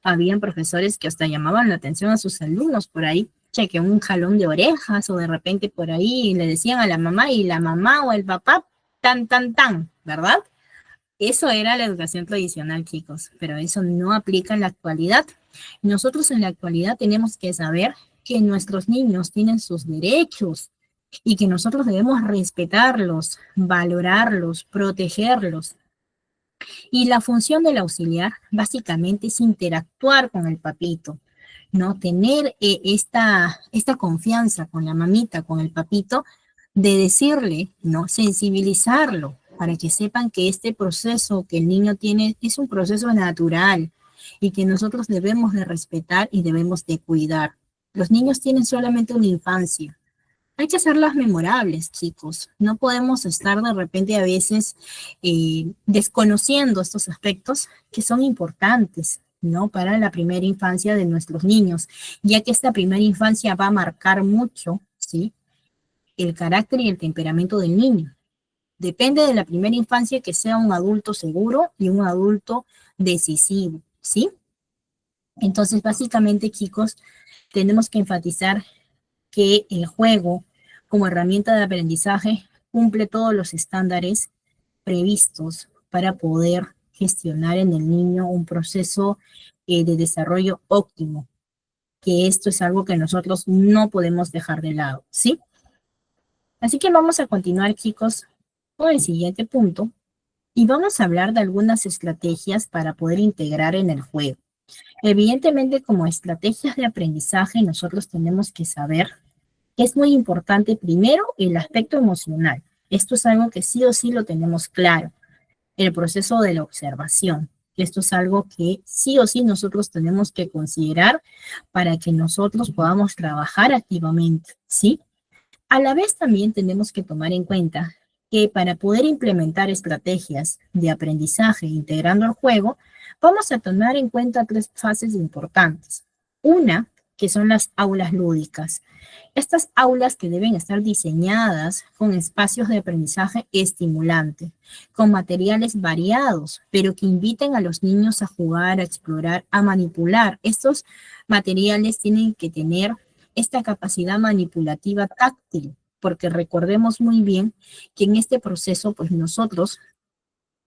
Habían profesores que hasta llamaban la atención a sus alumnos por ahí, cheque un jalón de orejas o de repente por ahí le decían a la mamá y la mamá o el papá, tan, tan, tan, ¿verdad? Eso era la educación tradicional, chicos, pero eso no aplica en la actualidad. Nosotros en la actualidad tenemos que saber que nuestros niños tienen sus derechos y que nosotros debemos respetarlos, valorarlos, protegerlos. Y la función del auxiliar básicamente es interactuar con el papito, ¿no? Tener esta confianza con la mamita, con el papito, de decirle, ¿no? Sensibilizarlo para que sepan que este proceso que el niño tiene es un proceso natural y que nosotros debemos de respetar y debemos de cuidar. Los niños tienen solamente una infancia. Hay que hacerlas memorables, chicos. No podemos estar de repente a veces desconociendo estos aspectos que son importantes, ¿no? Para la primera infancia de nuestros niños, ya que esta primera infancia va a marcar mucho, ¿sí? El carácter y el temperamento del niño. Depende de la primera infancia que sea un adulto seguro y un adulto decisivo, ¿sí? Entonces, básicamente, chicos, tenemos que enfatizar que el juego como herramienta de aprendizaje cumple todos los estándares previstos para poder gestionar en el niño un proceso de desarrollo óptimo, que esto es algo que nosotros no podemos dejar de lado, ¿sí? Así que vamos a continuar, chicos, con el siguiente punto y vamos a hablar de algunas estrategias para poder integrar en el juego. Evidentemente, como estrategias de aprendizaje, nosotros tenemos que saber que es muy importante primero el aspecto emocional. Esto es algo que sí o sí lo tenemos claro. El proceso de la observación. Esto es algo que sí o sí nosotros tenemos que considerar para que nosotros podamos trabajar activamente, ¿sí? A la vez también tenemos que tomar en cuenta que para poder implementar estrategias de aprendizaje integrando el juego, vamos a tomar en cuenta tres fases importantes. Una, que son las aulas lúdicas. Estas aulas que deben estar diseñadas con espacios de aprendizaje estimulante, con materiales variados, pero que inviten a los niños a jugar, a explorar, a manipular. Estos materiales tienen que tener esta capacidad manipulativa táctil, porque recordemos muy bien que en este proceso, pues nosotros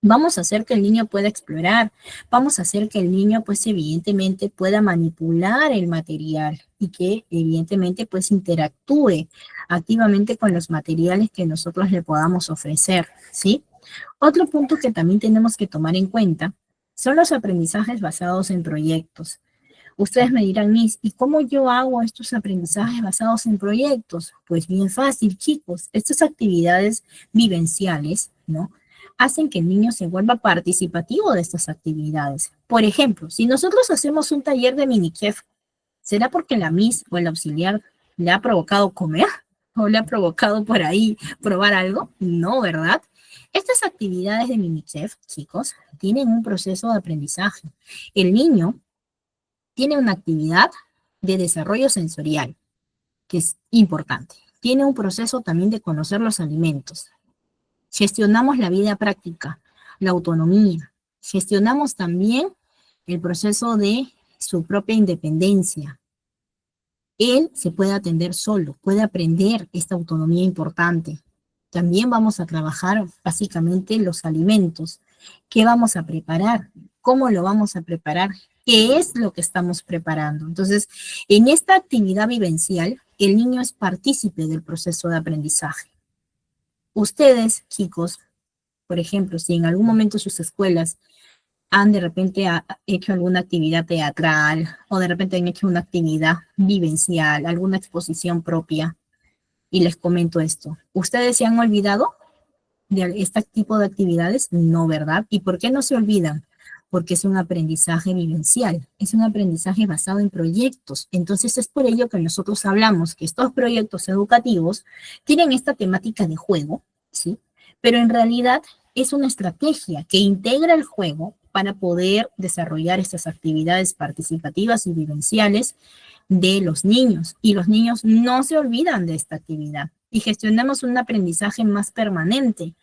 vamos a hacer que el niño pueda explorar, vamos a hacer que el niño, pues evidentemente, pueda manipular el material y que evidentemente, pues interactúe activamente con los materiales que nosotros le podamos ofrecer, ¿sí? Otro punto que también tenemos que tomar en cuenta son los aprendizajes basados en proyectos. Ustedes me dirán, Miss, ¿y cómo yo hago estos aprendizajes basados en proyectos? Pues bien fácil, chicos. Estas actividades vivenciales, ¿no? Hacen que el niño se vuelva participativo de estas actividades. Por ejemplo, si nosotros hacemos un taller de mini chef, ¿será porque la Miss o el auxiliar le ha provocado comer? ¿O le ha provocado por ahí probar algo? No, ¿verdad? Estas actividades de mini chef, chicos, tienen un proceso de aprendizaje. El niño tiene una actividad de desarrollo sensorial, que es importante. Tiene un proceso también de conocer los alimentos. Gestionamos la vida práctica, la autonomía. Gestionamos también el proceso de su propia independencia. Él se puede atender solo, puede aprender esta autonomía importante. También vamos a trabajar básicamente los alimentos. ¿Qué vamos a preparar? ¿Cómo lo vamos a preparar? ¿Qué es lo que estamos preparando? Entonces, en esta actividad vivencial, el niño es partícipe del proceso de aprendizaje. Ustedes, chicos, por ejemplo, si en algún momento sus escuelas han de repente hecho alguna actividad teatral o de repente han hecho una actividad vivencial, alguna exposición propia, y les comento esto, ¿ustedes se han olvidado de este tipo de actividades? No, ¿verdad? ¿Y por qué no se olvidan? Porque es un aprendizaje vivencial, es un aprendizaje basado en proyectos. Entonces es por ello que nosotros hablamos que estos proyectos educativos tienen esta temática de juego, ¿sí? Pero en realidad es una estrategia que integra el juego para poder desarrollar estas actividades participativas y vivenciales de los niños. Y los niños no se olvidan de esta actividad. y gestionemos un aprendizaje más permanente,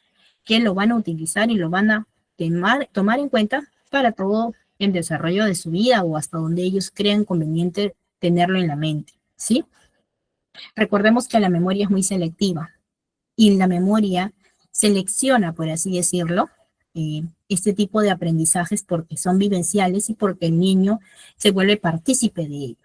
que lo van a utilizar y lo van a tomar en cuenta para todo el desarrollo de su vida o hasta donde ellos crean conveniente tenerlo en la mente, ¿sí? Recordemos que la memoria es muy selectiva y la memoria selecciona, por así decirlo, este tipo de aprendizajes porque son vivenciales y porque el niño se vuelve partícipe de ello.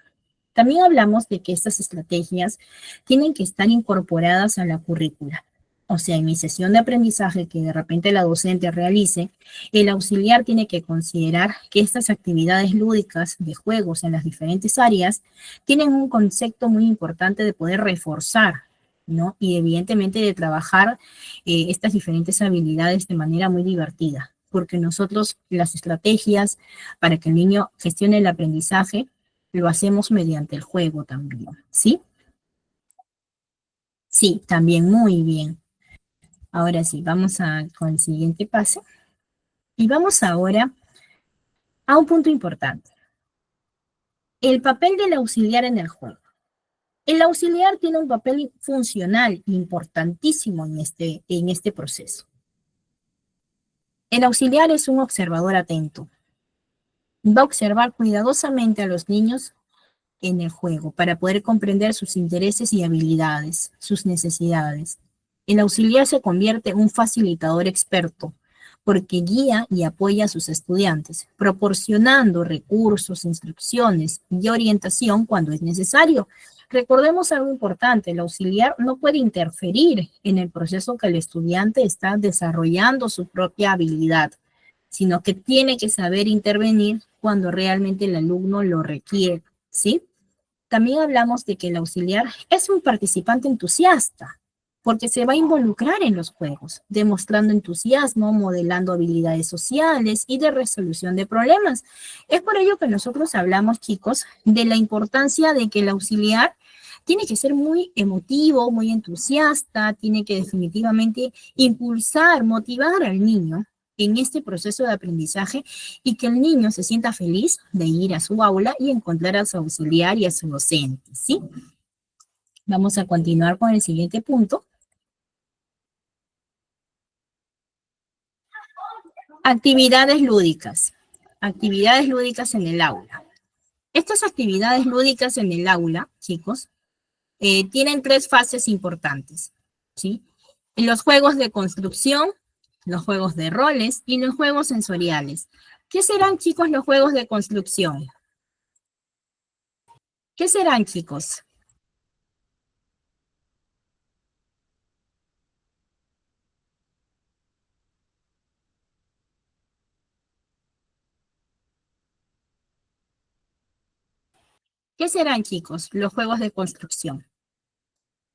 También hablamos de que estas estrategias tienen que estar incorporadas a la currícula. O sea, en mi sesión de aprendizaje que de repente la docente realice, el auxiliar tiene que considerar que estas actividades lúdicas de juegos en las diferentes áreas tienen un concepto muy importante de poder reforzar, ¿no? Y evidentemente de trabajar estas diferentes habilidades de manera muy divertida, porque nosotros las estrategias para que el niño gestione el aprendizaje lo hacemos mediante el juego también, ¿sí? Sí, también muy bien. Ahora sí, con el siguiente paso. Y vamos ahora a un punto importante. El papel del auxiliar en el juego. El auxiliar tiene un papel funcional importantísimo en este proceso. El auxiliar es un observador atento. Va a observar cuidadosamente a los niños en el juego para poder comprender sus intereses y habilidades, sus necesidades. El auxiliar se convierte en un facilitador experto porque guía y apoya a sus estudiantes, proporcionando recursos, instrucciones y orientación cuando es necesario. Recordemos algo importante, el auxiliar no puede interferir en el proceso que el estudiante está desarrollando su propia habilidad, sino que tiene que saber intervenir cuando realmente el alumno lo requiere, ¿sí? También hablamos de que el auxiliar es un participante entusiasta, porque se va a involucrar en los juegos, demostrando entusiasmo, modelando habilidades sociales y de resolución de problemas. Es por ello que nosotros hablamos, chicos, de la importancia de que el auxiliar tiene que ser muy emotivo, muy entusiasta, tiene que definitivamente impulsar, motivar al niño en este proceso de aprendizaje y que el niño se sienta feliz de ir a su aula y encontrar a su auxiliar y a su docente, ¿sí? Vamos a continuar con el siguiente punto. Actividades lúdicas. Actividades lúdicas en el aula. Estas actividades lúdicas en el aula, chicos, tienen tres fases importantes, ¿sí? Los juegos de construcción, los juegos de roles y los juegos sensoriales. ¿Qué serán, chicos, los juegos de construcción? ¿Qué serán, chicos? ¿Qué serán, chicos, los juegos de construcción?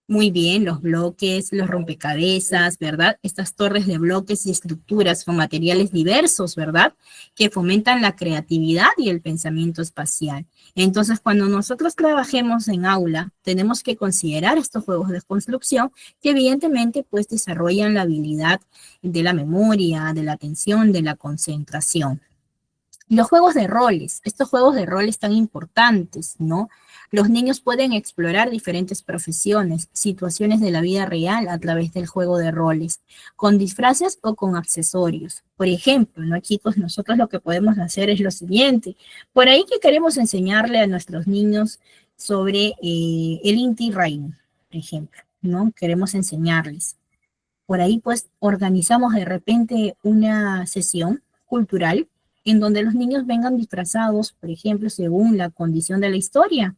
Muy bien, los bloques, los rompecabezas, ¿verdad? Estas torres de bloques y estructuras con materiales diversos, ¿verdad? Que fomentan la creatividad y el pensamiento espacial. Entonces, cuando nosotros trabajemos en aula, tenemos que considerar estos juegos de construcción que evidentemente pues desarrollan la habilidad de la memoria, de la atención, de la concentración. Los juegos de roles, estos juegos de roles tan importantes, ¿no? Los niños pueden explorar diferentes profesiones, situaciones de la vida real a través del juego de roles, con disfraces o con accesorios. Por ejemplo, ¿no, chicos? Nosotros lo que podemos hacer es lo siguiente. Por ahí que queremos enseñarle a nuestros niños sobre el Inti Raymi, por ejemplo, ¿no? Queremos enseñarles. Por ahí, pues, organizamos de repente una sesión cultural en donde los niños vengan disfrazados, por ejemplo, según la condición de la historia.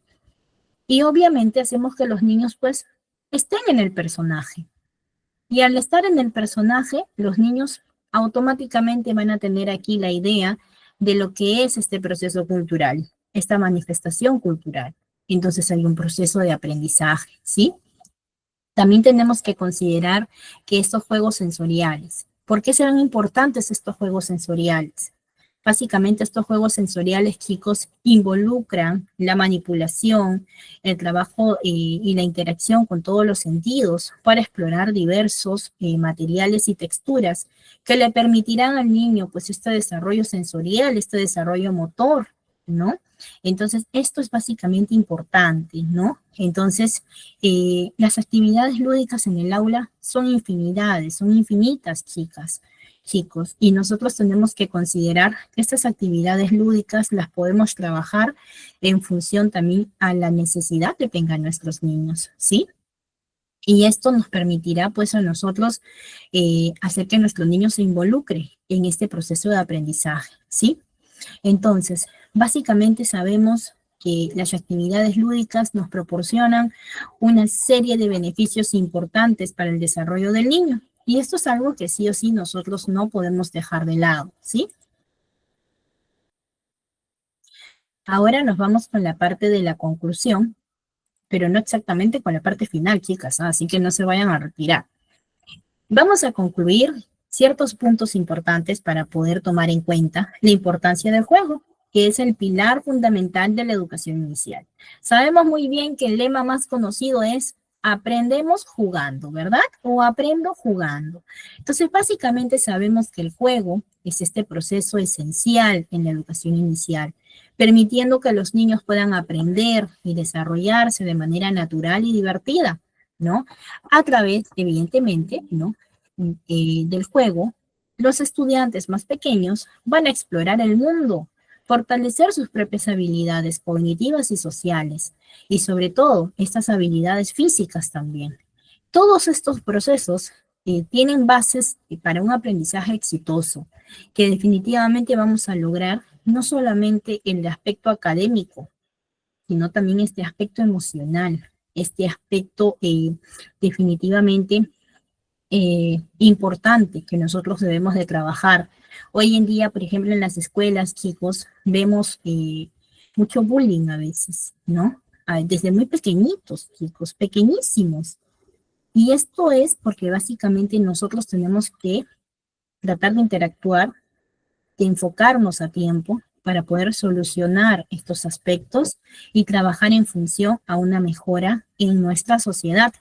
Y obviamente hacemos que los niños, pues, estén en el personaje. Y al estar en el personaje, los niños automáticamente van a tener aquí la idea de lo que es este proceso cultural, esta manifestación cultural. Entonces hay un proceso de aprendizaje, ¿sí? También tenemos que considerar que estos juegos sensoriales, ¿por qué serán importantes estos juegos sensoriales? Básicamente estos juegos sensoriales, chicos, involucran la manipulación, el trabajo y la interacción con todos los sentidos para explorar diversos materiales y texturas que le permitirán al niño pues este desarrollo sensorial, este desarrollo motor, ¿no? Entonces, esto es básicamente importante, ¿no? Entonces, las actividades lúdicas en el aula son infinidades, son infinitas, chicas, chicos, y nosotros tenemos que considerar que estas actividades lúdicas las podemos trabajar en función también a la necesidad que tengan nuestros niños, ¿sí? Y esto nos permitirá, pues, a nosotros hacer que nuestro niño se involucre en este proceso de aprendizaje, ¿sí? Entonces, básicamente sabemos que las actividades lúdicas nos proporcionan una serie de beneficios importantes para el desarrollo del niño. Y esto es algo que sí o sí nosotros no podemos dejar de lado, ¿sí? Ahora nos vamos con la parte de la conclusión, pero no exactamente con la parte final, chicas, ¿ah? Así que no se vayan a retirar. Vamos a concluir ciertos puntos importantes para poder tomar en cuenta la importancia del juego, que es el pilar fundamental de la educación inicial. Sabemos muy bien que el lema más conocido es aprendemos jugando, ¿verdad? O aprendo jugando. Entonces, básicamente sabemos que el juego es este proceso esencial en la educación inicial, permitiendo que los niños puedan aprender y desarrollarse de manera natural y divertida, ¿no? A través, evidentemente, ¿no? Del juego, los estudiantes más pequeños van a explorar el mundo, fortalecer sus propias habilidades cognitivas y sociales, y sobre todo estas habilidades físicas también. Todos estos procesos tienen bases para un aprendizaje exitoso, que definitivamente vamos a lograr no solamente en el aspecto académico, sino también este aspecto emocional, este aspecto definitivamente importante que nosotros debemos de trabajar. Hoy en día, por ejemplo, en las escuelas, chicos, vemos mucho bullying a veces, ¿no? Desde muy pequeñitos, chicos, pequeñísimos. Y esto es porque básicamente nosotros tenemos que tratar de interactuar, de enfocarnos a tiempo para poder solucionar estos aspectos y trabajar en función a una mejora en nuestra sociedad.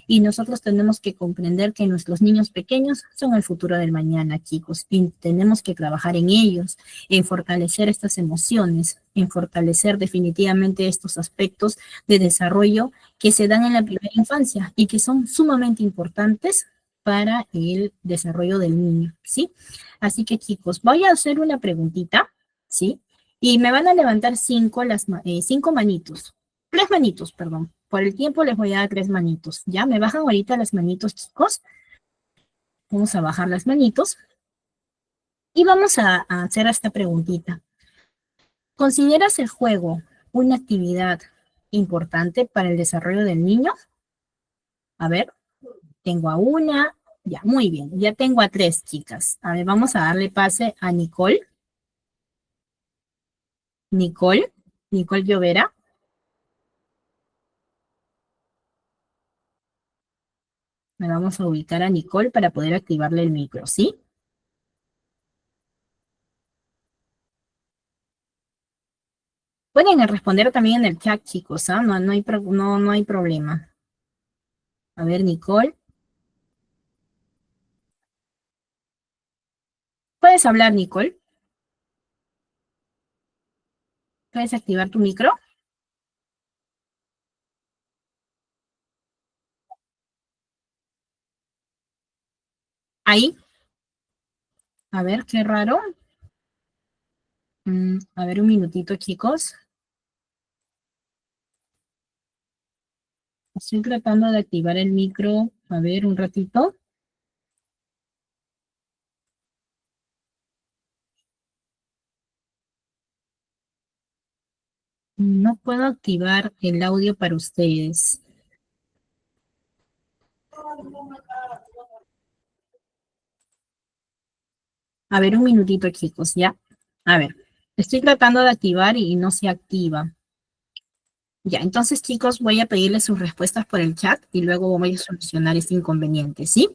Y nosotros tenemos que comprender que nuestros niños pequeños son el futuro del mañana, chicos, y tenemos que trabajar en ellos, en fortalecer estas emociones, en fortalecer definitivamente estos aspectos de desarrollo que se dan en la primera infancia y que son sumamente importantes para el desarrollo del niño, ¿sí? Así que, chicos, voy a hacer una preguntita, ¿sí? Y me van a levantar cinco manitos. Tres manitos, perdón. Por el tiempo les voy a dar tres manitos. ¿Ya? Me bajan ahorita las manitos, chicos. Vamos a bajar las manitos. Y vamos a hacer esta preguntita. ¿Consideras el juego una actividad importante para el desarrollo del niño? A ver, tengo a una. Ya, muy bien. Ya tengo a tres, chicas. A ver, vamos a darle pase a Nicole. Nicole Llovera. Me vamos a ubicar a Nicole para poder activarle el micro, ¿sí? Pueden responder también en el chat, chicos, ¿ah? No hay problema. A ver, Nicole. ¿Puedes hablar, Nicole? ¿Puedes activar tu micro? Ahí. A ver, qué raro. A ver, un minutito, chicos. Estoy tratando de activar el micro. A ver, un ratito. No puedo activar el audio para ustedes. A ver, un minutito, chicos, ¿ya? A ver, estoy tratando de activar y no se activa. Ya, entonces, chicos, voy a pedirles sus respuestas por el chat y luego voy a solucionar este inconveniente, ¿sí?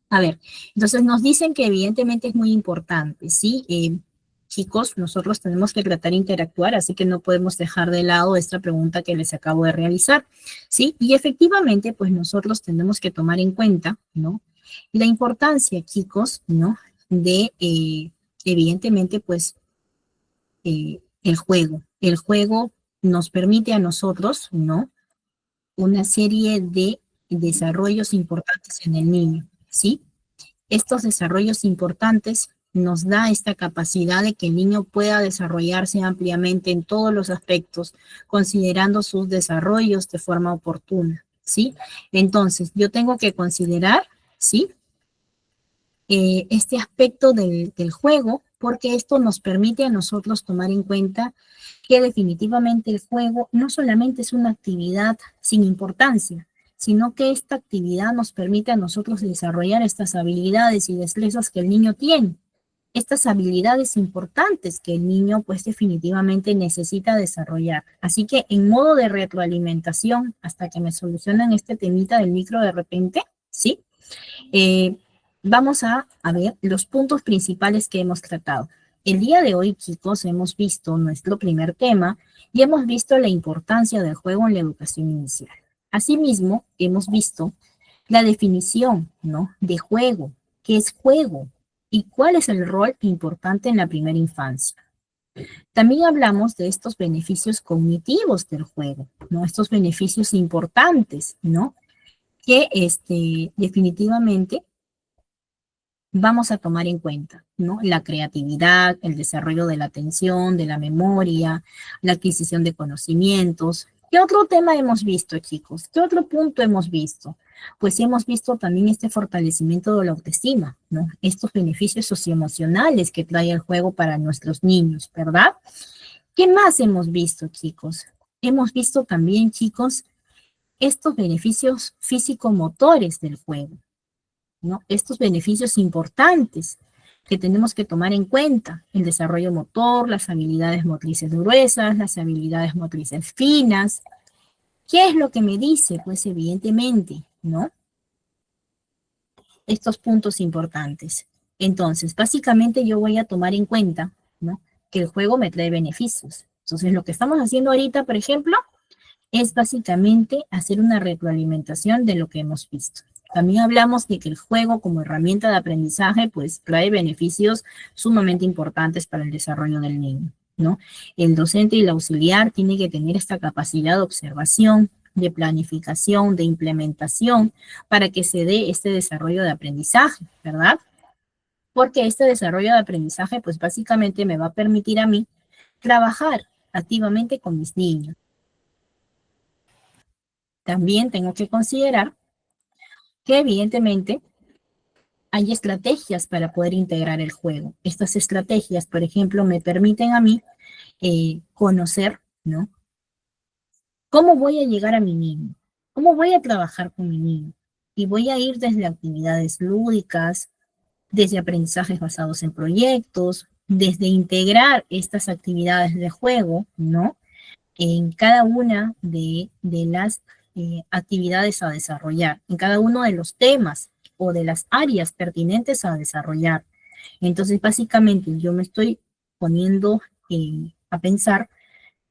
A ver, entonces nos dicen que evidentemente es muy importante, ¿sí? Chicos, nosotros tenemos que tratar de interactuar, así que no podemos dejar de lado esta pregunta que les acabo de realizar, ¿sí? Y efectivamente, pues nosotros tenemos que tomar en cuenta, ¿no? La importancia, chicos, ¿no? De, evidentemente, pues, el juego. El juego nos permite a nosotros, ¿no? Una serie de desarrollos importantes en el niño, ¿sí? Estos desarrollos importantes nos da esta capacidad de que el niño pueda desarrollarse ampliamente en todos los aspectos, considerando sus desarrollos de forma oportuna, ¿sí? Entonces, yo tengo que considerar, ¿sí? Este aspecto del juego, porque esto nos permite a nosotros tomar en cuenta que definitivamente el juego no solamente es una actividad sin importancia, sino que esta actividad nos permite a nosotros desarrollar estas habilidades y destrezas que el niño tiene, estas habilidades importantes que el niño pues definitivamente necesita desarrollar. Así que en modo de retroalimentación, hasta que me solucionan este temita del micro de repente, ¿sí? Eh, Vamos a ver los puntos principales que hemos tratado. El día de hoy, chicos, hemos visto nuestro primer tema y hemos visto la importancia del juego en la educación inicial. Asimismo, hemos visto la definición, ¿no? De juego, qué es juego y cuál es el rol importante en la primera infancia. También hablamos de estos beneficios cognitivos del juego, ¿no? Estos beneficios importantes, ¿no? Que definitivamente vamos a tomar en cuenta, ¿no? La creatividad, el desarrollo de la atención, de la memoria, la adquisición de conocimientos. ¿Qué otro tema hemos visto, chicos? ¿Qué otro punto hemos visto? Pues hemos visto también este fortalecimiento de la autoestima, ¿no? Estos beneficios socioemocionales que trae el juego para nuestros niños, ¿verdad? ¿Qué más hemos visto, chicos? Hemos visto también, chicos, estos beneficios físico-motores del juego, ¿no? Estos beneficios importantes que tenemos que tomar en cuenta, el desarrollo motor, las habilidades motrices gruesas, las habilidades motrices finas. ¿Qué es lo que me dice? Pues evidentemente, ¿no? Estos puntos importantes. Entonces, básicamente yo voy a tomar en cuenta, ¿no? Que el juego me trae beneficios. Entonces, lo que estamos haciendo ahorita, por ejemplo, es básicamente hacer una retroalimentación de lo que hemos visto. También hablamos de que el juego como herramienta de aprendizaje pues trae beneficios sumamente importantes para el desarrollo del niño, ¿no? El docente y el auxiliar tienen que tener esta capacidad de observación, de planificación, de implementación para que se dé este desarrollo de aprendizaje, ¿verdad? Porque este desarrollo de aprendizaje pues básicamente me va a permitir a mí trabajar activamente con mis niños. También tengo que considerar que evidentemente hay estrategias para poder integrar el juego. Estas estrategias, por ejemplo, me permiten a mí conocer, ¿no? ¿Cómo voy a llegar a mi niño? ¿Cómo voy a trabajar con mi niño? Y voy a ir desde actividades lúdicas, desde aprendizajes basados en proyectos, desde integrar estas actividades de juego, ¿no? En cada una de las actividades a desarrollar, en cada uno de los temas o de las áreas pertinentes a desarrollar. Entonces, básicamente, yo me estoy poniendo a pensar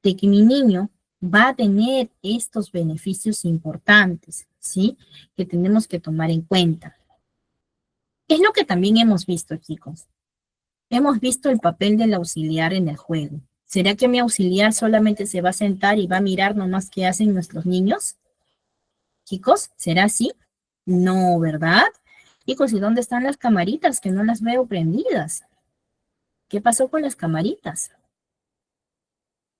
de que mi niño va a tener estos beneficios importantes, ¿sí? Que tenemos que tomar en cuenta. Es lo que también hemos visto, chicos. Hemos visto el papel del auxiliar en el juego. ¿Será que mi auxiliar solamente se va a sentar y va a mirar nomás qué hacen nuestros niños? Chicos, ¿será así? No, ¿verdad? Chicos, ¿y dónde están las camaritas que no las veo prendidas? ¿Qué pasó con las camaritas?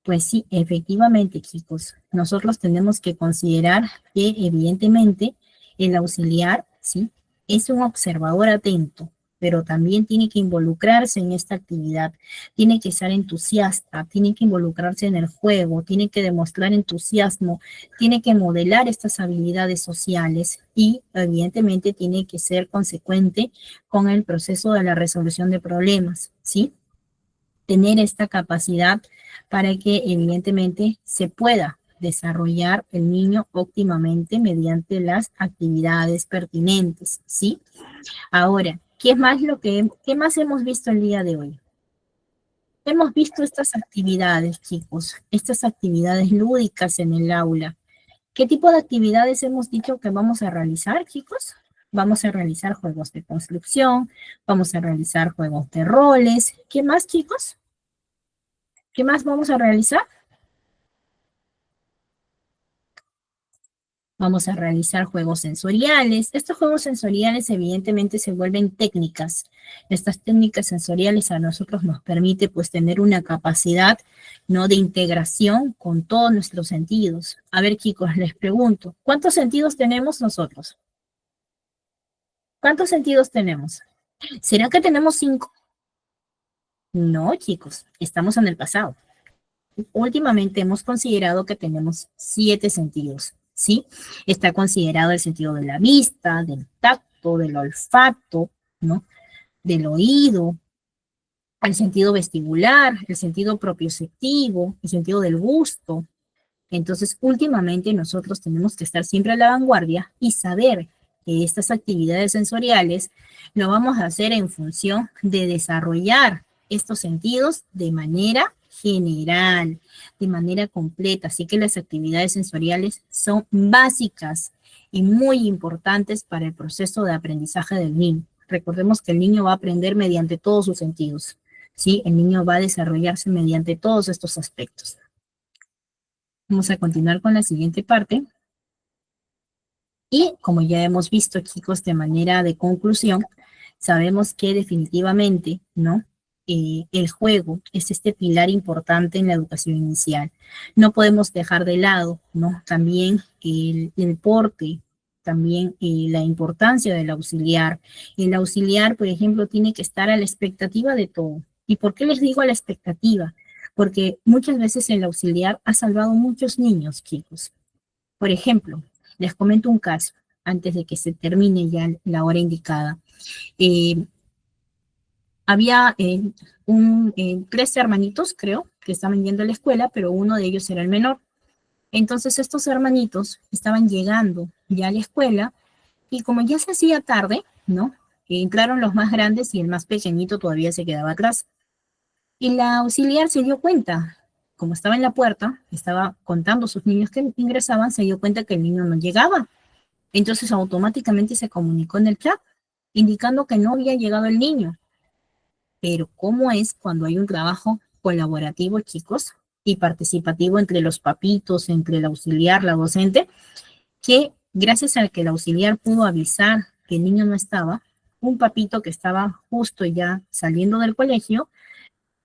Pues sí, efectivamente, chicos, nosotros tenemos que considerar que evidentemente el auxiliar, ¿sí? Es un observador atento, pero también tiene que involucrarse en esta actividad, tiene que estar entusiasta, tiene que involucrarse en el juego, tiene que demostrar entusiasmo, tiene que modelar estas habilidades sociales y evidentemente tiene que ser consecuente con el proceso de la resolución de problemas, ¿sí? Tener esta capacidad para que evidentemente se pueda desarrollar el niño óptimamente mediante las actividades pertinentes, ¿sí? Ahora, ¿qué más hemos visto el día de hoy? Hemos visto estas actividades, chicos, estas actividades lúdicas en el aula. ¿Qué tipo de actividades hemos dicho que vamos a realizar, chicos? Vamos a realizar juegos de construcción, vamos a realizar juegos de roles. ¿Qué más, chicos? ¿Qué más vamos a realizar? Vamos a realizar juegos sensoriales. Estos juegos sensoriales evidentemente se vuelven técnicas. Estas técnicas sensoriales a nosotros nos permite pues tener una capacidad, ¿no?, de integración con todos nuestros sentidos. A ver, chicos, les pregunto, ¿cuántos sentidos tenemos nosotros? ¿Cuántos sentidos tenemos? ¿Será que tenemos 5? No, chicos, estamos en el pasado. Últimamente hemos considerado que tenemos 7 sentidos, ¿sí? Está considerado el sentido de la vista, del tacto, del olfato, ¿no? Del oído, el sentido vestibular, el sentido propioceptivo, el sentido del gusto. Entonces, últimamente nosotros tenemos que estar siempre a la vanguardia y saber que estas actividades sensoriales lo vamos a hacer en función de desarrollar estos sentidos de manera general, de manera completa. Así que las actividades sensoriales son básicas y muy importantes para el proceso de aprendizaje del niño. Recordemos que el niño va a aprender mediante todos sus sentidos, ¿sí? El niño va a desarrollarse mediante todos estos aspectos. Vamos a continuar con la siguiente parte. Y como ya hemos visto, chicos, de manera de conclusión, sabemos que definitivamente, ¿no? El juego es este pilar importante en la educación inicial. No podemos dejar de lado, ¿no? También el deporte, también la importancia del auxiliar. El auxiliar, por ejemplo, tiene que estar a la expectativa de todo. ¿Y por qué les digo a la expectativa? Porque muchas veces el auxiliar ha salvado muchos niños, chicos. Por ejemplo, les comento un caso antes de que se termine ya la hora indicada. Eh, había 13 hermanitos, creo, que estaban yendo a la escuela, pero uno de ellos era el menor. Entonces estos hermanitos estaban llegando ya a la escuela y como ya se hacía tarde, ¿no? Entraron los más grandes y el más pequeñito todavía se quedaba atrás. Y la auxiliar se dio cuenta, como estaba en la puerta, estaba contando sus niños que ingresaban, se dio cuenta que el niño no llegaba. Entonces automáticamente se comunicó en el chat, indicando que no había llegado el niño. Pero ¿cómo es cuando hay un trabajo colaborativo, chicos, y participativo entre los papitos, entre el auxiliar, la docente, que gracias al que el auxiliar pudo avisar que el niño no estaba, un papito que estaba justo ya saliendo del colegio,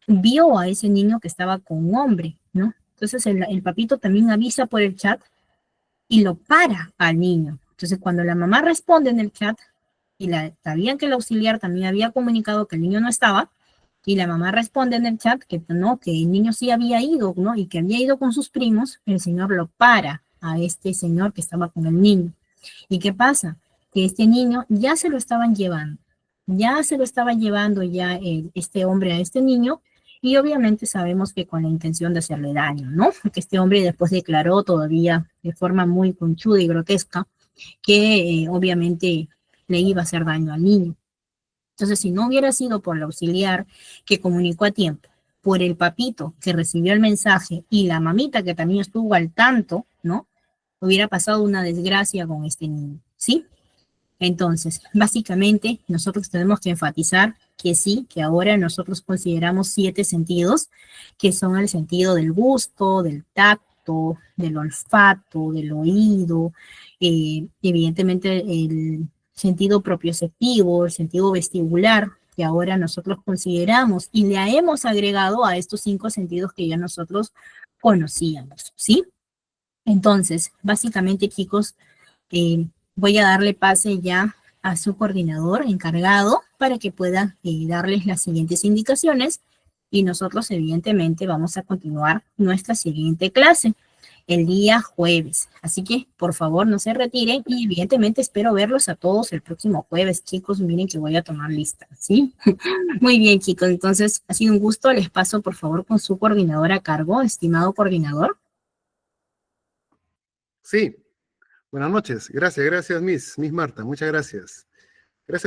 vio a ese niño que estaba con un hombre, ¿no? Entonces el papito también avisa por el chat y lo para al niño. Entonces cuando la mamá responde en el chat y sabían que el auxiliar también había comunicado que el niño no estaba, y la mamá responde en el chat que no, que el niño sí había ido, ¿no? Y que había ido con sus primos, el señor lo para a este señor que estaba con el niño. ¿Y qué pasa? Que este niño ya se lo estaban llevando, ya se lo estaba llevando ya este hombre a este niño, y obviamente sabemos que con la intención de hacerle daño, ¿no? Porque este hombre después declaró todavía de forma muy conchuda y grotesca que obviamente le iba a hacer daño al niño. Entonces, si no hubiera sido por el auxiliar que comunicó a tiempo, por el papito que recibió el mensaje y la mamita que también estuvo al tanto, ¿no? Hubiera pasado una desgracia con este niño, ¿sí? Entonces, básicamente, nosotros tenemos que enfatizar que sí, que ahora nosotros consideramos 7 sentidos, que son el sentido del gusto, del tacto, del olfato, del oído, evidentemente el sentido propioceptivo, el sentido vestibular, que ahora nosotros consideramos y le hemos agregado a estos 5 sentidos que ya nosotros conocíamos, ¿sí? Entonces, básicamente, chicos, voy a darle pase ya a su coordinador encargado para que pueda darles las siguientes indicaciones y nosotros evidentemente vamos a continuar nuestra siguiente clase el día jueves. Así que por favor no se retiren y evidentemente espero verlos a todos el próximo jueves, chicos. Miren que voy a tomar lista, ¿sí? Muy bien, chicos. Entonces ha sido un gusto. Les paso por favor con su coordinador a cargo, estimado coordinador.
Sí, buenas noches. Gracias, Miss Marta. Muchas gracias. Gracias.